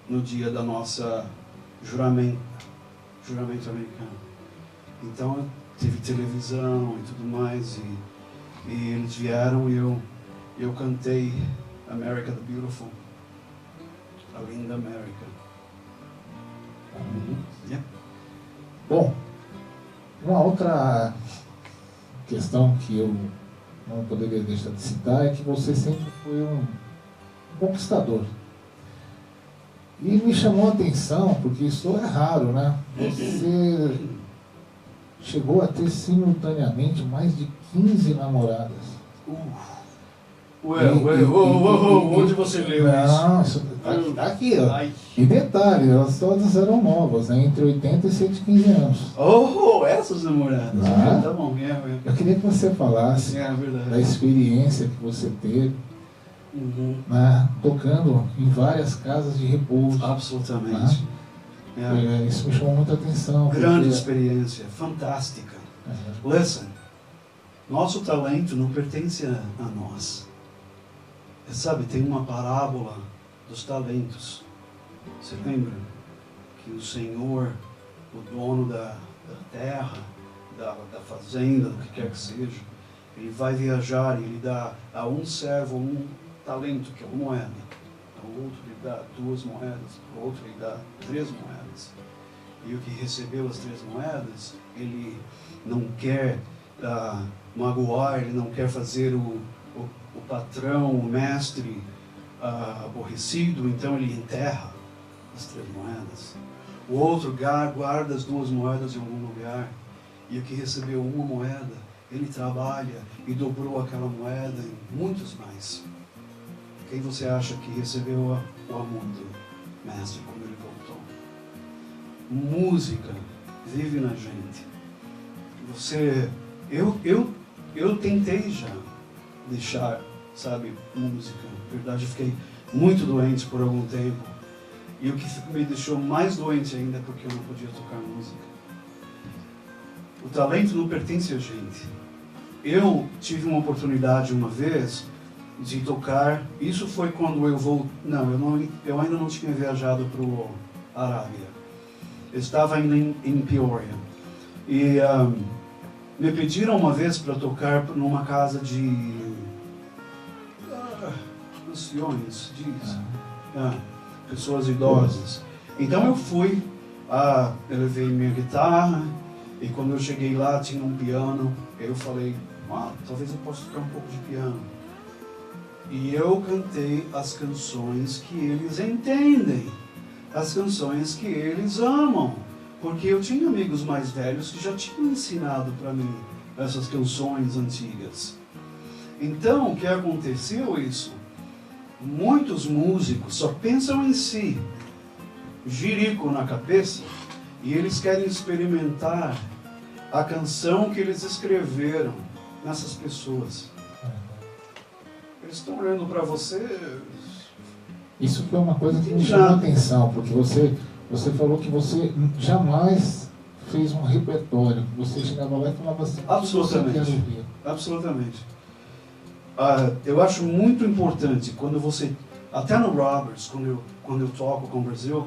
no dia da nossa juramento americano. Então teve televisão e tudo mais, e eles vieram e eu cantei America the Beautiful, a linda América. Bom, uma outra questão que eu não poderia deixar de citar é que você sempre foi um conquistador. E me chamou a atenção, porque isso é raro, né? Você chegou a ter simultaneamente mais de 15 namoradas. Onde você leu isso? Não, isso tá aqui, ó. Ai. E detalhe, elas todas eram novas, né? Entre 80 e 115 anos. Essas namoradas. Tá bom, Eu queria que você falasse da experiência que você teve, né? Tocando em várias casas de repouso. Absolutamente. Né? Isso me chamou muita atenção. Grande experiência, fantástica. Listen, nosso talento não pertence a nós. Sabe, tem uma parábola dos talentos. Você lembra? Que o Senhor, o dono da terra, da fazenda, do que quer que seja, ele vai viajar e ele dá a um servo um talento, que é uma moeda. Ao outro ele dá 2 moedas, ao outro ele dá 3 moedas. E o que recebeu as 3 moedas, ele não quer magoar, ele não quer fazer o patrão, o mestre aborrecido, então ele enterra as 3 moedas. O outro guarda as 2 moedas em algum lugar. E o que recebeu 1 moeda, ele trabalha e dobrou aquela moeda em muitos mais. Quem você acha que recebeu o amor do mestre quando ele voltou? Música vive na gente. Eu tentei já deixar, sabe, música. Na verdade, eu fiquei muito doente por algum tempo. E o que me deixou mais doente ainda é porque eu não podia tocar música. O talento não pertence a gente. Eu tive uma oportunidade uma vez de tocar. Isso foi quando eu voltei. Eu ainda não tinha viajado para a Arábia. Eu estava ainda em Peoria. E me pediram uma vez para tocar numa casa de anciões, pessoas idosas. Então eu fui, eu levei minha guitarra, e quando eu cheguei lá tinha um piano. Eu falei, talvez eu possa tocar um pouco de piano. E eu cantei as canções que eles entendem, as canções que eles amam, porque eu tinha amigos mais velhos que já tinham ensinado para mim essas canções antigas. Então, o que aconteceu isso? Muitos músicos só pensam em si, jirico na cabeça, e eles querem experimentar a canção que eles escreveram nessas pessoas. Eles estão olhando para você. Isso foi uma coisa que me chamou a atenção, porque você falou que você jamais fez um repertório. Você chegava lá e falava assim: absolutamente. Absolutamente. Eu acho muito importante quando você, até no Roberts, quando eu toco com o Brasil,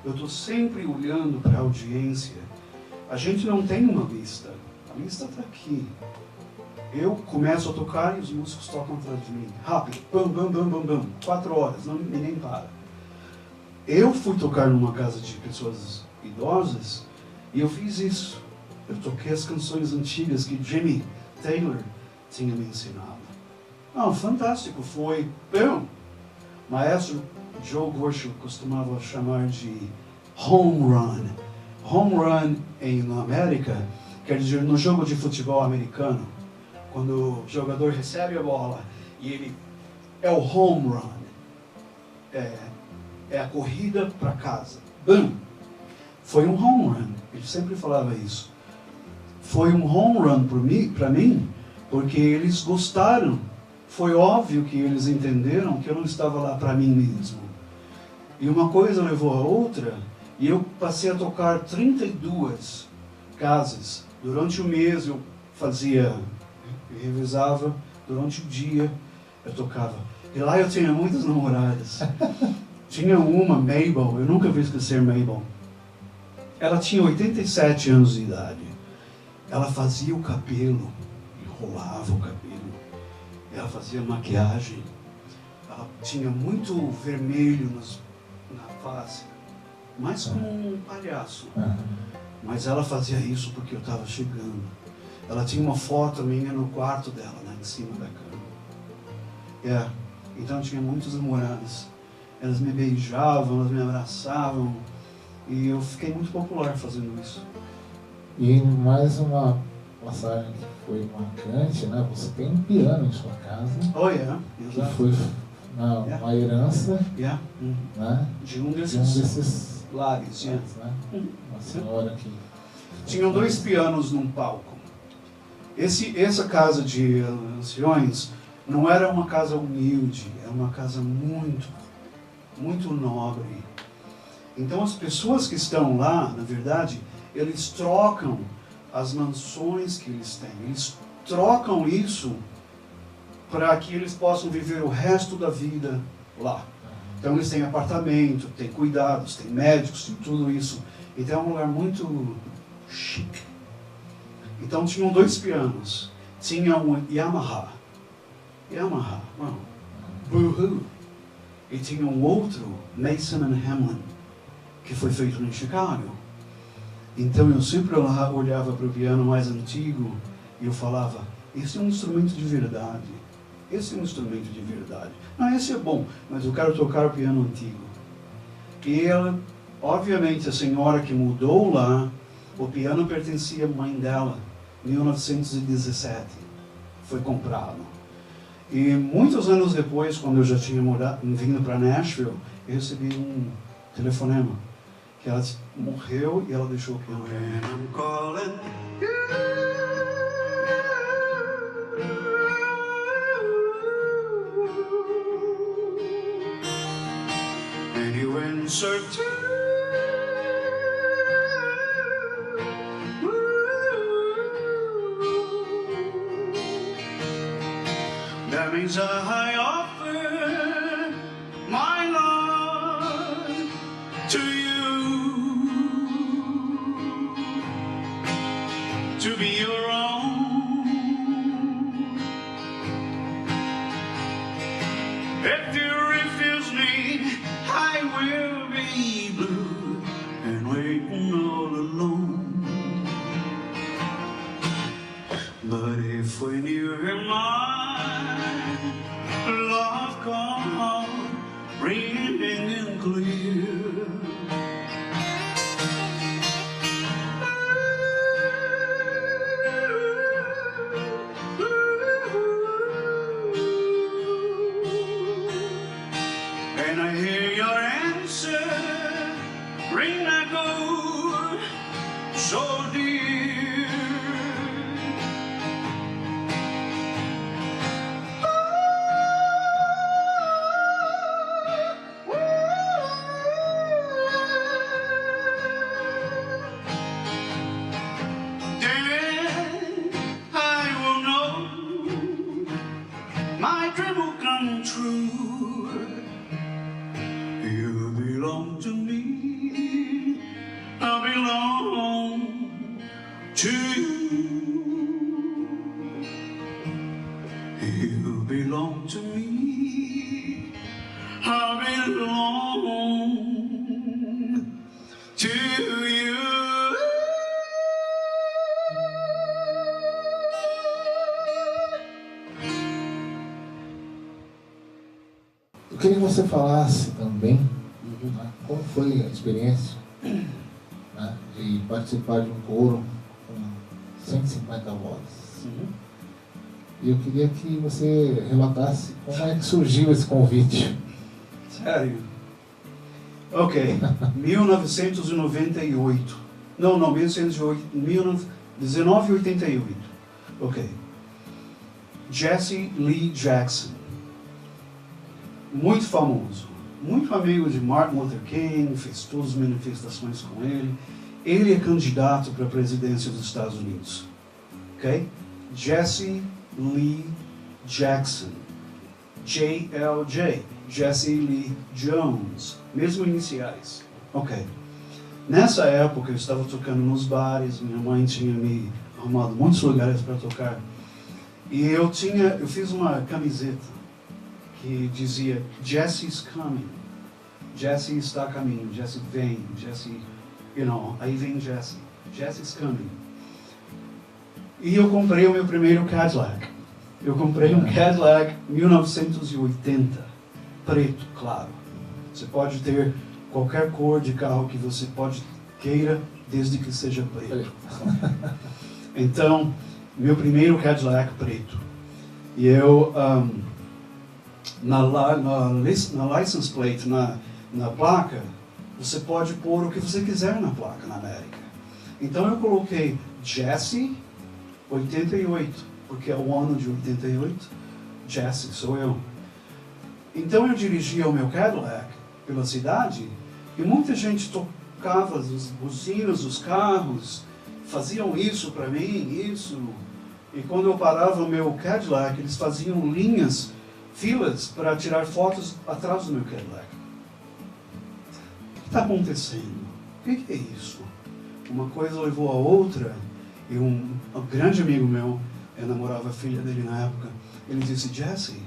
eu estou sempre olhando para a audiência. A gente não tem uma lista. A lista está aqui. Eu começo a tocar e os músicos tocam atrás de mim. Rápido. Bam, bam, bam, bam, bam. 4 horas. Ninguém para. Eu fui tocar numa casa de pessoas idosas e eu fiz isso. Eu toquei as canções antigas que Jimmy Taylor tinha me ensinado. Fantástico. Foi... Bam! Maestro Joe Gorshall costumava chamar de home run. Home run na América quer dizer no jogo de futebol americano, quando o jogador recebe a bola e ele é o home run, é a corrida para casa. Bam! Foi um home run. Ele sempre falava isso. Foi um home run para mim, porque eles gostaram. Foi óbvio que eles entenderam que eu não estava lá para mim mesmo. E uma coisa levou a outra, e eu passei a tocar 32 casas. Durante o mês eu revisava, durante o dia eu tocava. E lá eu tinha muitas namoradas. Tinha uma, Mabel, eu nunca vou esquecer Mabel. Ela tinha 87 anos de idade. Ela fazia o cabelo, enrolava o cabelo. Ela fazia maquiagem. Ela tinha muito vermelho na face, mais como um palhaço. Mas ela fazia isso porque eu estava chegando. Ela tinha uma foto minha no quarto dela, lá em cima da cama. Então tinha muitas namoradas. Elas me beijavam, elas me abraçavam. E eu fiquei muito popular fazendo isso. E mais uma passagem que foi marcante, né? Você tem um piano em sua casa. Exato. Que foi uma herança, né? De um desses lares. Né? Uma senhora que... Tinham 2 pianos num palco. Essa casa de anciões não era uma casa humilde, era uma casa muito, muito nobre. Então as pessoas que estão lá, na verdade, eles trocam as mansões que eles têm. Eles trocam isso para que eles possam viver o resto da vida lá. Então eles têm apartamento, têm cuidados, têm médicos, têm tudo isso. Então é um lugar muito chique. Então tinham 2 pianos. Tinha um Yamaha. Boohoo. E tinha um outro, Mason & Hamlin, que foi feito em Chicago. Então eu sempre olhava para o piano mais antigo e eu falava, esse é um instrumento de verdade. Esse é um instrumento de verdade. Não, esse é bom, mas eu quero tocar o piano antigo. E ela, obviamente, a senhora que mudou lá, o piano pertencia à mãe dela, em 1917. Foi comprado. E muitos anos depois, quando eu já tinha vindo para Nashville, eu recebi um telefonema que ela morreu e ela deixou o piano. And I'm calling you. And you answer too. That means I offer my love to you, to be your own. If you refuse me, I will be blue and waiting all alone. But if when you're mine, love comes ringing in clear. And I hear your answer ring echo so dear. My dream will come true. You belong to me. I belong to you. You belong to me. I belong to you. Eu queria que você falasse também, né, como foi a experiência, né, de participar de um coro com 150 vozes. E eu queria que você relatasse como é que surgiu esse convite. Sério? Ok, 1998. Não, 1988. Ok. Jesse Lee Jackson. Muito famoso. Muito amigo de Martin Luther King, fez todas as manifestações com ele. Ele é candidato para a presidência dos Estados Unidos. Ok? Jesse Lee Jackson. JLJ. Jesse Lee Jones. Mesmo iniciais. Ok. Nessa época eu estava tocando nos bares, minha mãe tinha me arrumado muitos lugares para tocar. E eu fiz uma camiseta que dizia Jesse's coming. Jesse está a caminho, Jesse vem, Jesse, aí vem Jesse. Jesse's coming. E eu comprei o meu primeiro Cadillac. Eu comprei um Cadillac 1980, preto, claro. Você pode ter qualquer cor de carro que você queira, desde que seja preto. Então, meu primeiro Cadillac preto. E eu, na license plate, na placa, você pode pôr o que você quiser na placa na América. Então eu coloquei Jesse 88, porque é o ano de 88. Jesse, sou eu. Então eu dirigia o meu Cadillac pela cidade e muita gente tocava as buzinas dos carros, faziam isso para mim, isso. E quando eu parava o meu Cadillac, eles faziam filas para tirar fotos atrás do meu Cadillac. O que está acontecendo? O que é isso? Uma coisa levou a outra, e um grande amigo meu, eu namorava a filha dele na época, ele disse, Jesse,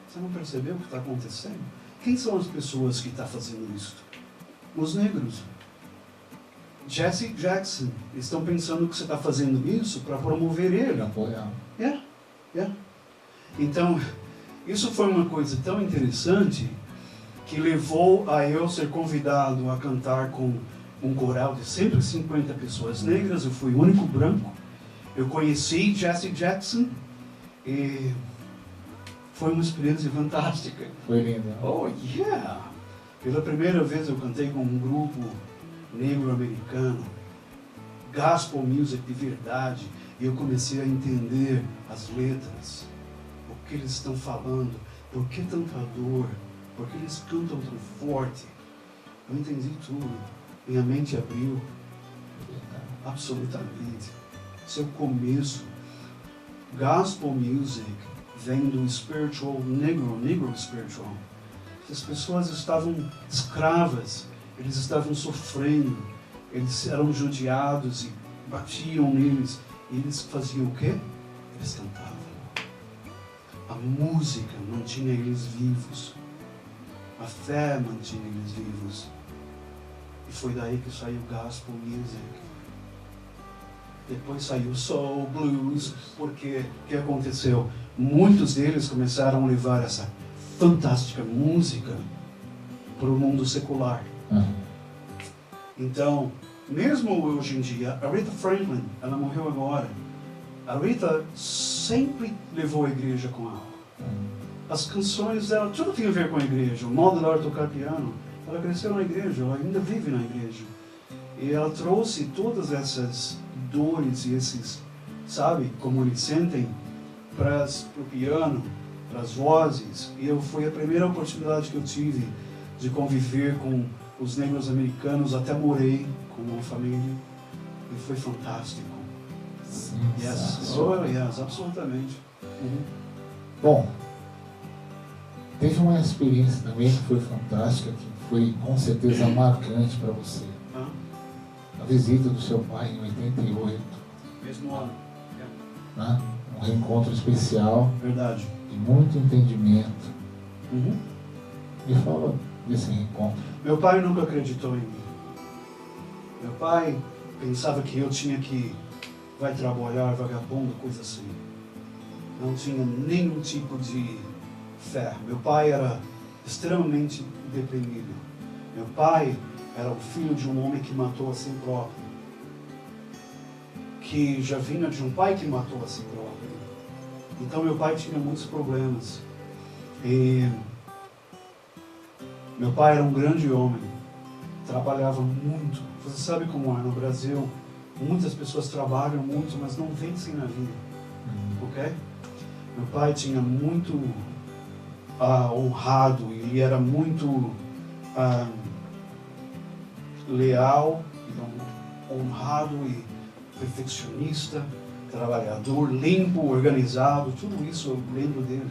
você não percebeu o que está acontecendo? Quem são as pessoas que estão fazendo isso? Os negros. Jesse Jackson, estão pensando que você está fazendo isso para promover ele. Apoiar. Então, isso foi uma coisa tão interessante que levou a eu ser convidado a cantar com um coral de 150 pessoas negras. Eu fui o único branco. Eu conheci Jesse Jackson e foi uma experiência fantástica. Foi lindo. Oh, yeah! Pela primeira vez eu cantei com um grupo negro-americano, gospel music de verdade, e eu comecei a entender as letras, o que eles estão falando, por que tanta dor, por que eles cantam tão forte. Eu entendi tudo, minha mente abriu, absolutamente. Esse é o começo. Gospel music vem do spiritual negro spiritual. As pessoas estavam escravas, eles estavam sofrendo, eles eram judiados e batiam neles. E eles faziam o quê? Eles cantavam. A música mantinha eles vivos. A fé mantinha eles vivos. E foi daí que saiu gospel music. Depois saiu soul, blues, porque o que aconteceu? Muitos deles começaram a levar essa fantástica música para o mundo secular. Então, mesmo hoje em dia, a Rita Franklin, ela morreu agora. A Rita sempre levou a igreja com ela. As canções dela, tudo tinha a ver com a igreja. O modo dela tocar piano, ela cresceu na igreja, ela ainda vive na igreja. E ela trouxe todas essas dores e esses, sabe, como eles sentem, para o piano, para as vozes. E foi a primeira oportunidade que eu tive de conviver com os negros americanos. Até morei com uma família e foi fantástico. Sim, Yes, oh, yes, absolutamente. Bom, teve uma experiência também que foi fantástica, que foi com certeza marcante para você. A visita do seu pai em 88. Mesmo ano. Né? Um reencontro especial. Verdade. De muito entendimento. Me fala desse reencontro. Meu pai nunca acreditou em mim. Meu pai pensava que eu tinha que vai trabalhar, vagabundo, coisa assim. Não tinha nenhum tipo de fé. Meu pai era extremamente deprimido. Meu pai era o filho de um homem que matou a si próprio. Que já vinha de um pai que matou a si próprio. Então meu pai tinha muitos problemas. E meu pai era um grande homem. Trabalhava muito. Você sabe como é no Brasil? Muitas pessoas trabalham muito, mas não vencem na vida. Ok? Meu pai tinha muito honrado. Ele era muito leal, honrado e perfeccionista, trabalhador, limpo, organizado, tudo isso eu lembro dele.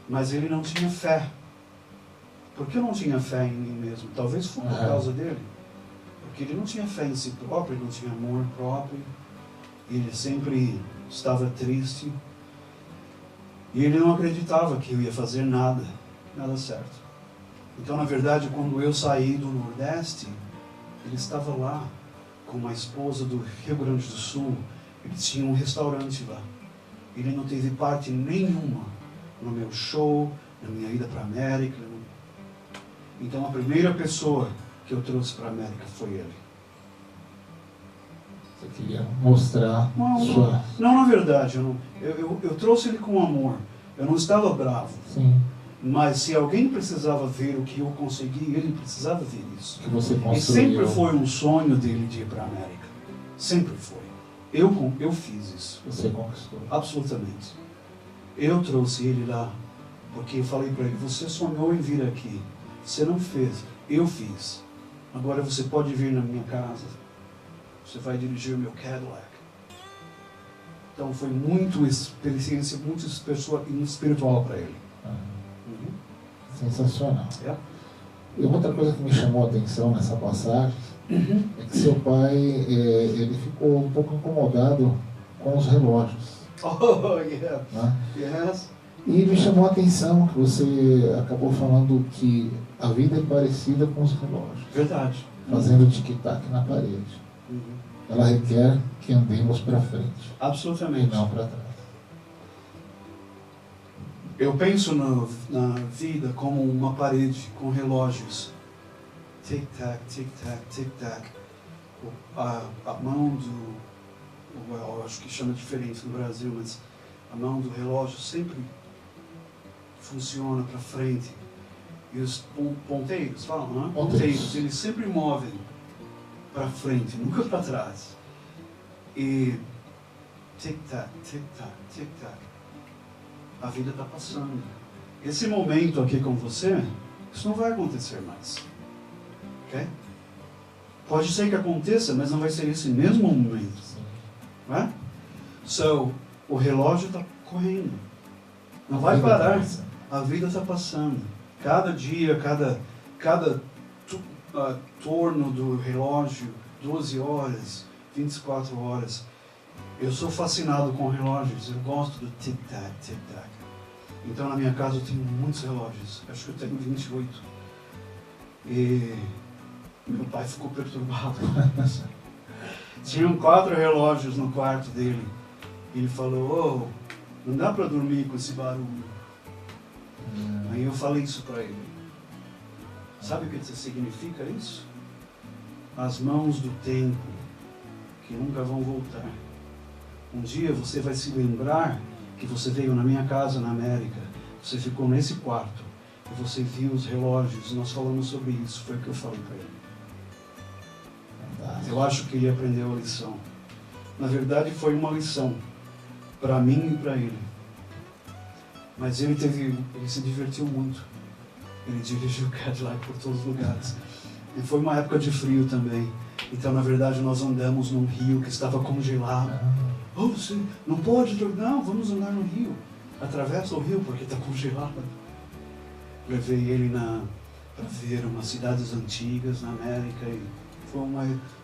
Mas ele não tinha fé. Por que eu não tinha fé em mim mesmo? Talvez foi por causa dele. Porque ele não tinha fé em si próprio, ele não tinha amor próprio, ele sempre estava triste. E ele não acreditava que eu ia fazer nada certo. Então, na verdade, quando eu saí do Nordeste, ele estava lá com uma esposa do Rio Grande do Sul. Ele tinha um restaurante lá. Ele não teve parte nenhuma no meu show, na minha ida para a América. Então, a primeira pessoa que eu trouxe para a América foi ele. Você queria mostrar sua... Não, na verdade, eu trouxe ele com amor. Eu não estava bravo. Sim. Mas se alguém precisava ver o que eu consegui, ele precisava ver isso. Que você construiu. E sempre foi um sonho dele de ir para a América. Sempre foi. Eu fiz isso. Você conquistou. Absolutamente. Eu trouxe ele lá, porque eu falei para ele, você sonhou em vir aqui. Você não fez. Eu fiz. Agora você pode vir na minha casa. Você vai dirigir o meu Cadillac. Então foi muito experiência, muito espiritual para ele. Sensacional. E outra coisa que me chamou a atenção nessa passagem é que seu pai ele ficou um pouco incomodado com os relógios. Oh, yeah. Né? Yes. E me chamou a atenção que você acabou falando que A vida é parecida com os relógios. Verdade. Fazendo tic-tac na parede. Ela requer que andemos para frente. Absolutamente. E não para trás. Eu penso na vida como uma parede com relógios. Tic-tac, tic-tac, tic-tac. A mão do... Eu acho que chama diferente no Brasil, mas a mão do relógio sempre funciona para frente. E os ponteiros, falam, não é? Ponteiros, eles sempre movem para frente, nunca para trás. E tic-tac, tic-tac, tic-tac. A vida está passando. Esse momento aqui com você, isso não vai acontecer mais. Ok? Pode ser que aconteça, mas não vai ser esse mesmo momento. Não é? So, o relógio está correndo. Não vai parar. A vida está passando. Cada dia, cada torno do relógio, 12 horas, 24 horas. Eu sou fascinado com relógios. Eu gosto do tic-tac, tic-tac. Então, na minha casa, eu tenho muitos relógios. Acho que eu tenho 28. E meu pai ficou perturbado. Tinham 4 relógios no quarto dele. E ele falou, não dá para dormir com esse barulho. Aí eu falei isso para ele. Sabe o que significa isso? As mãos do tempo que nunca vão voltar. Um dia você vai se lembrar que você veio na minha casa na América. Você ficou nesse quarto e você viu os relógios. Nós falamos sobre isso. Foi o que eu falei para ele. Eu acho que ele aprendeu a lição. Na verdade, foi uma lição para mim e para ele. Mas ele se divertiu muito. Ele dirigiu o Cadillac por todos os lugares. E foi uma época de frio também. Então, na verdade, nós andamos num rio que estava congelado. Oh, você não pode? Não, vamos andar no rio. Atravessa o rio porque está congelado. Levei ele para ver umas cidades antigas na América. E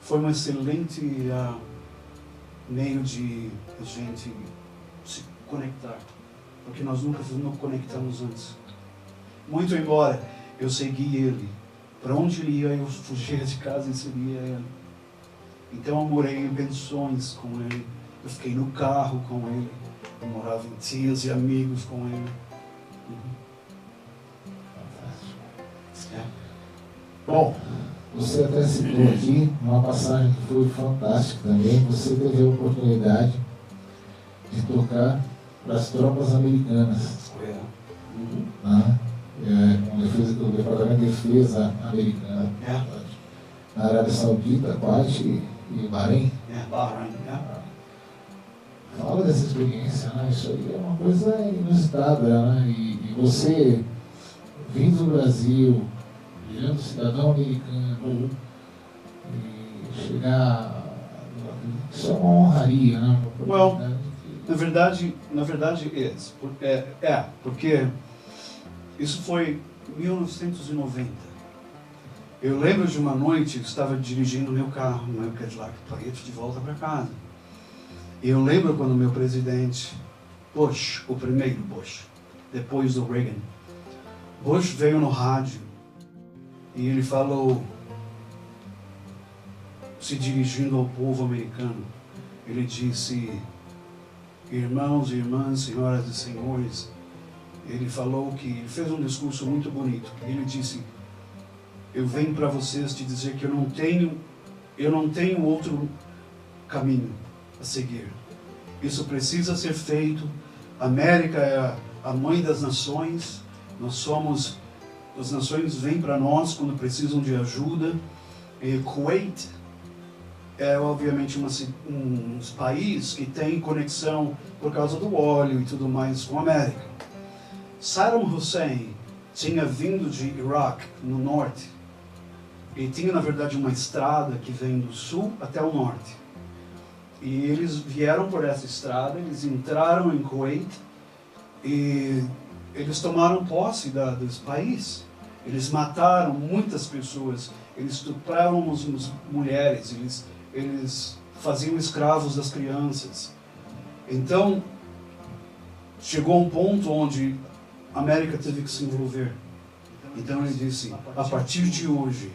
foi uma excelente meio de a gente se conectar. Porque nós nunca nos conectamos antes. Muito embora eu segui ele. Para onde ele ia, eu fugia de casa e seguia ele. Então eu morei em pensões com ele. Eu fiquei no carro com ele. Eu morava em tias e amigos com ele. É. Bom, você até citou aqui uma passagem que foi fantástica também. Você teve a oportunidade de tocar para as tropas americanas. O Departamento de Defesa americano. Na Arábia Saudita, Kuwait e Bahrein. Bahrein, Fala dessa experiência, né? Isso aí é uma coisa inusitada, né? E você, vindo do Brasil, virando cidadão americano, e chegar... Isso é uma honraria, né? Na verdade porque isso foi 1990. Eu lembro de uma noite que estava dirigindo meu carro, meu Cadillac, para ir de volta para casa. E eu lembro quando o meu presidente Bush, o primeiro Bush, depois do Reagan, Bush veio no rádio e ele falou, se dirigindo ao povo americano, ele disse: irmãos e irmãs, senhoras e senhores, ele falou que ele fez um discurso muito bonito. Ele disse: eu venho para vocês te dizer que eu não tenho outro caminho a seguir. Isso precisa ser feito. A América é a mãe das nações. As nações vêm para nós quando precisam de ajuda. E Kuwait é obviamente um país que tem conexão por causa do óleo e tudo mais com a América. Saddam Hussein tinha vindo de Iraque, no norte, e tinha na verdade uma estrada que vem do sul até o norte. E eles vieram por essa estrada, eles entraram em Kuwait e eles tomaram posse do país. Eles mataram muitas pessoas, eles estupraram as mulheres, eles faziam escravos das crianças. Então, chegou um ponto onde a América teve que se envolver. Então Então ele disse, a partir de hoje,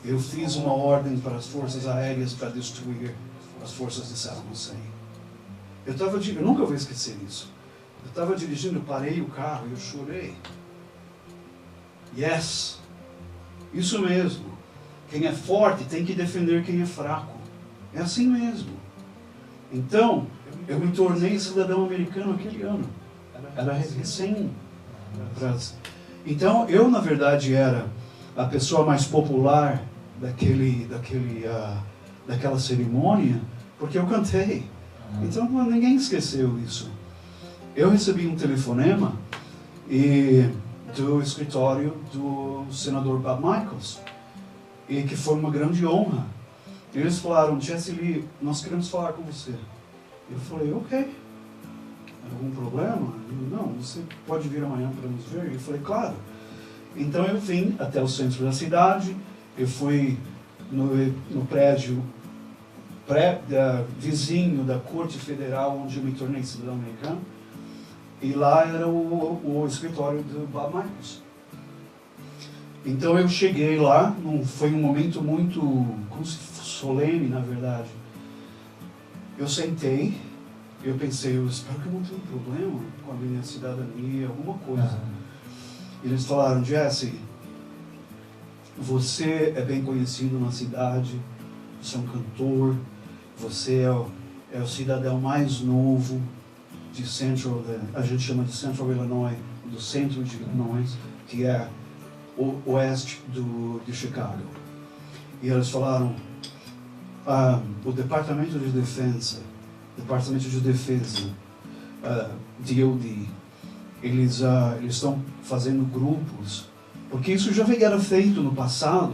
eu fiz uma ordem para as forças aéreas para destruir as forças de Saddam Hussein. Eu nunca vou esquecer isso. Eu estava dirigindo, parei o carro e eu chorei. Yes! Isso mesmo. Quem é forte tem que defender quem é fraco. É assim mesmo. Então, eu me tornei cidadão americano aquele ano. Era recém. Então, eu na verdade era a pessoa mais popular daquela cerimônia, porque eu cantei. Então, ninguém esqueceu isso. Eu recebi um telefonema do escritório do senador Bob Michaels, e que foi uma grande honra. Eles falaram, Jesse Lee, nós queremos falar com você. Eu falei, ok. Algum problema? Não, você pode vir amanhã para nos ver? Eu falei, claro. Então eu vim até o centro da cidade, eu fui no prédio vizinho da Corte Federal, onde eu me tornei cidadão americano, e lá era o escritório do Bob Michaels. Então eu cheguei lá, foi um momento muito solene, na verdade. Eu sentei, eu pensei, eu espero que eu não tenha problema com a minha cidadania, alguma coisa. Eles falaram, Jesse, você é bem conhecido na cidade, você é um cantor, você é o cidadão mais novo de Central, a gente chama de Central Illinois, do centro de Illinois, que é o oeste de Chicago. E eles falaram, o Departamento de Defesa, DOD, eles estão fazendo grupos, porque isso já era feito no passado.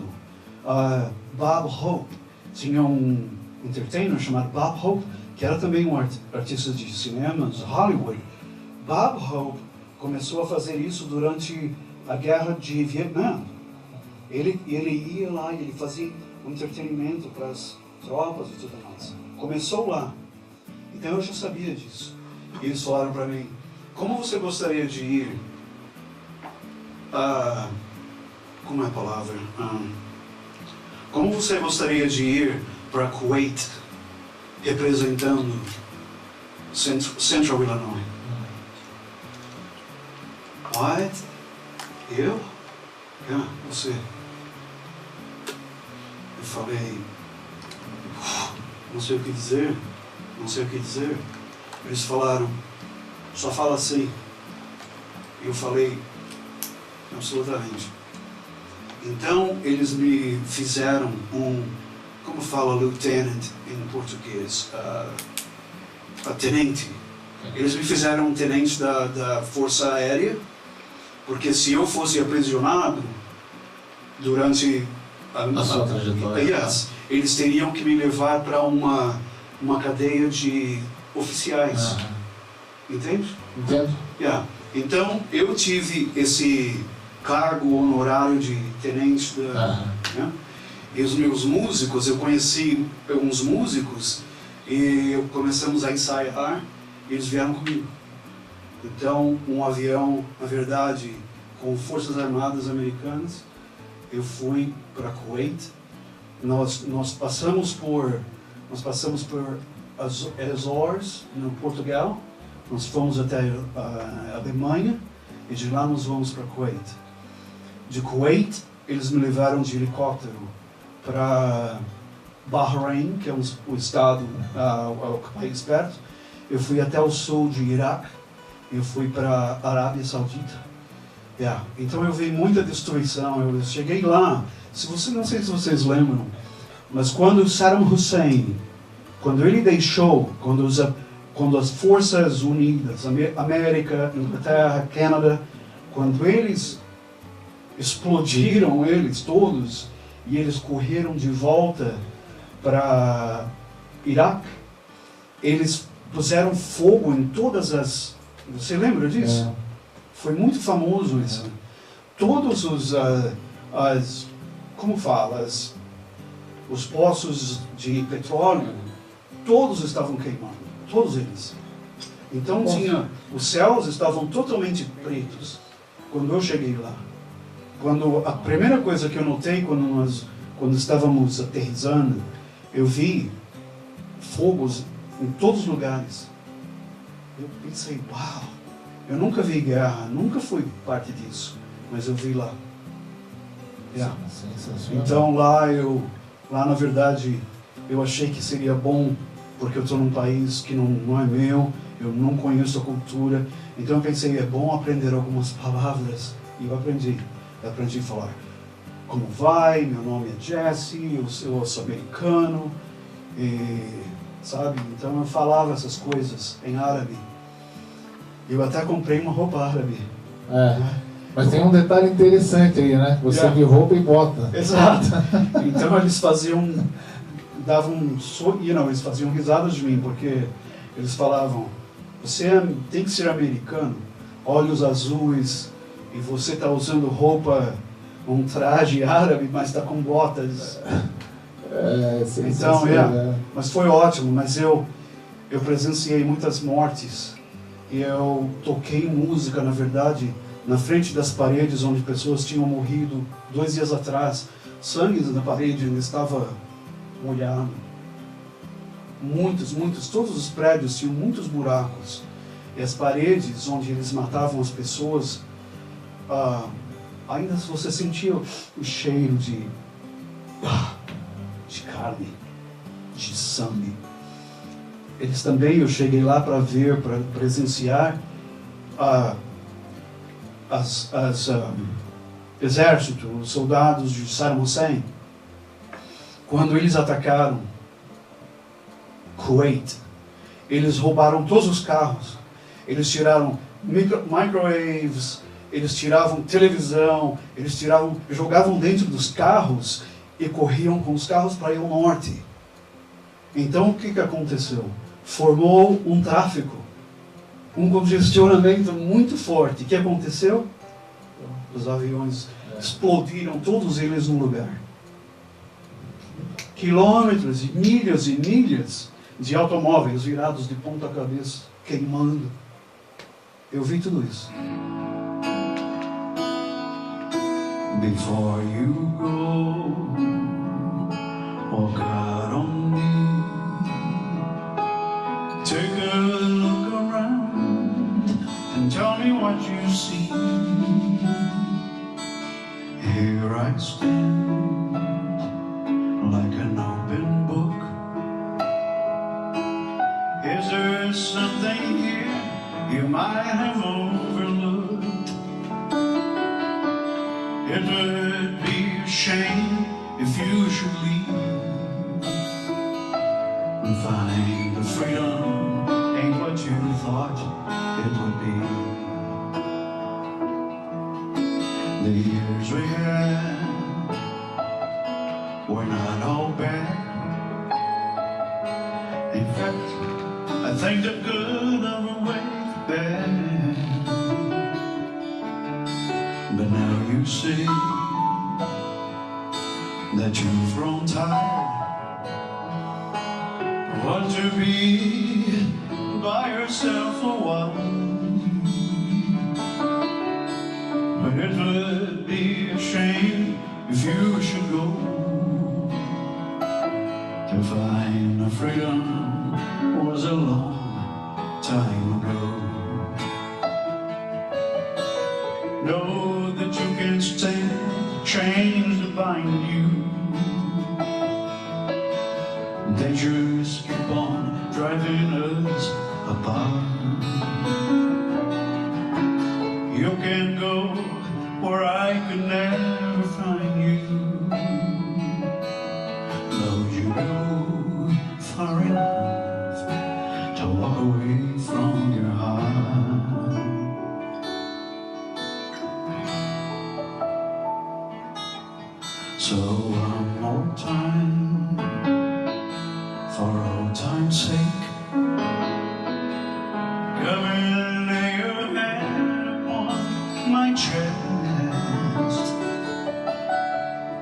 Bob Hope, tinha um entertainer chamado Bob Hope, que era também um artista de cinemas, Hollywood. Bob Hope começou a fazer isso durante a guerra de Vietnã. Ele ia lá e ele fazia um entretenimento para as tropas e tudo mais. Começou lá. Então eu já sabia disso. E eles falaram para mim, como você gostaria de ir, como é a palavra? Como você gostaria de ir para Kuwait, representando Central Illinois? What? Eu? Você. Eu falei, não sei o que dizer. Eles falaram, só fala assim. Eu falei, absolutamente. Então eles me fizeram como fala lieutenant em português, tenente. Eles me fizeram um tenente da Força Aérea, porque se eu fosse aprisionado durante a sua trajetória, eles teriam que me levar para uma cadeia de oficiais. Entende? Entendo. Então eu tive esse cargo honorário de tenente e os meus músicos, eu conheci uns músicos e começamos a ensaiar e eles vieram comigo. Então, um avião, na verdade, com Forças Armadas Americanas, eu fui para Kuwait. Nós passamos por Azores, no Portugal. Nós fomos até a Alemanha e de lá nós vamos para Kuwait. De Kuwait, eles me levaram de helicóptero para Bahrein, que é o estado, o país perto. Eu fui até o sul de Iraque. Eu fui para a Arábia Saudita. Então eu vi muita destruição. Eu cheguei lá. Não sei se vocês lembram, mas quando Saddam Hussein, quando ele deixou, quando as Forças Unidas, América, Inglaterra, Canadá, quando eles explodiram eles todos e eles correram de volta para Iraque, eles puseram fogo em todas as... Você lembra disso? Foi muito famoso isso. Todos os poços de petróleo, todos estavam queimando. Todos eles. Então os céus estavam totalmente pretos quando eu cheguei lá. a primeira coisa que eu notei quando estávamos aterrissando, eu vi fogos em todos os lugares. Eu pensei, uau, eu nunca vi guerra, nunca fui parte disso, mas eu vi lá. Yeah. Então lá na verdade, eu achei que seria bom, porque eu estou num país que não é meu, eu não conheço a cultura, então eu pensei, é bom aprender algumas palavras, e eu aprendi a falar. Como vai? Meu nome é Jesse, eu sou americano, sabe? Então eu falava essas coisas em árabe. Eu até comprei uma roupa árabe. Mas tem um detalhe interessante aí, né? Você viu roupa e bota. Exato. Então eles eles faziam risadas de mim, porque eles falavam, você tem que ser americano, olhos azuis, e você está usando roupa, um traje árabe, mas está com botas. Então, mas foi ótimo, mas eu presenciei muitas mortes, e eu toquei música, na verdade, na frente das paredes onde pessoas tinham morrido 2 dias atrás. Sangue na parede estava molhado. Todos os prédios tinham muitos buracos. E as paredes onde eles matavam as pessoas, ainda você sentia o cheiro de carne, de sangue. Eles também, eu cheguei lá para ver, para presenciar exército, os soldados de Saddam Hussein, quando eles atacaram Kuwait. Eles roubaram todos os carros, eles tiraram microwaves, eles tiravam televisão, jogavam dentro dos carros e corriam com os carros para ir ao norte. Então o que aconteceu? Formou um tráfego, um congestionamento muito forte. O que aconteceu? Os aviões explodiram, todos eles num lugar. Quilômetros e milhas de automóveis virados de ponta cabeça, queimando. Eu vi tudo isso. Before you go, walk out on me. Take a look around and tell me what you see. Here I stand like an open book. Is there something here you might have overlooked? It would be a shame if you should leave and find the freedom ain't what you thought it would be. The years we had were not all bad. In fact, I think the good outweigh the bad. But now you see that you've grown tired. Want to be by yourself a while. But it would be a shame if you should go to find the freedom was a long time ago. Know that you can stand chains to bind you. Dangers keep on driving us apart. You can go where I could never find you. Though you go far enough to walk away from your heart. So one more time, for old time's sake, come and lay your hand upon my chest.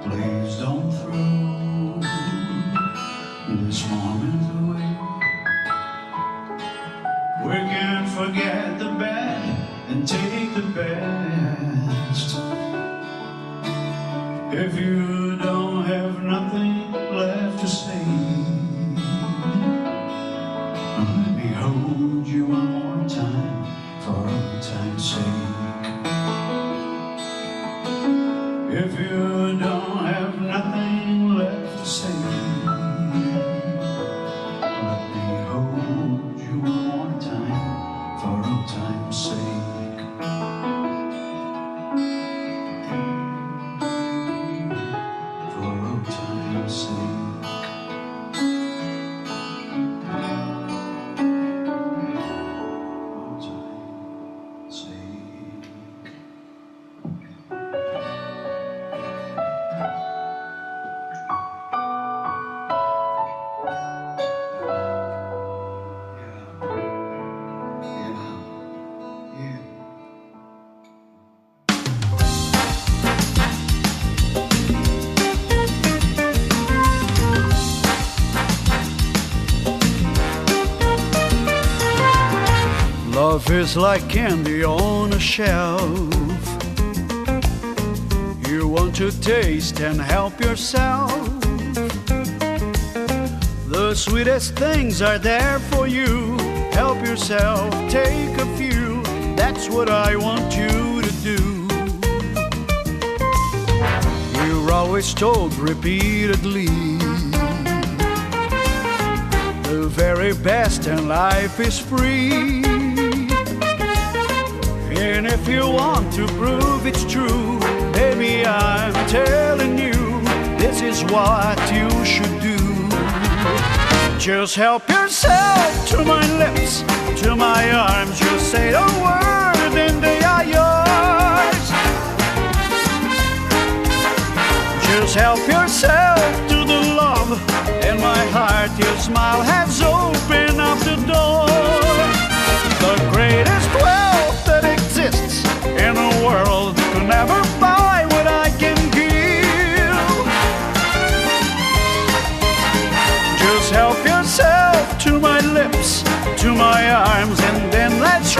Please don't throw this moment away. We can forget the bad and take the best. Love is like candy on a shelf. You want to taste and help yourself. The sweetest things are there for you. Help yourself, take a few. That's what I want you to do. You're always told repeatedly the very best in life is free. And if you want to prove it's true, baby, I'm telling you, this is what you should do. Just help yourself to my lips, to my arms. Just say the word and they are yours. Just help yourself to the love in my heart. Your smile has opened up the door. The greatest wealth that exists in the world could never buy what I can give. Just help yourself to my lips, to my arms, and then let's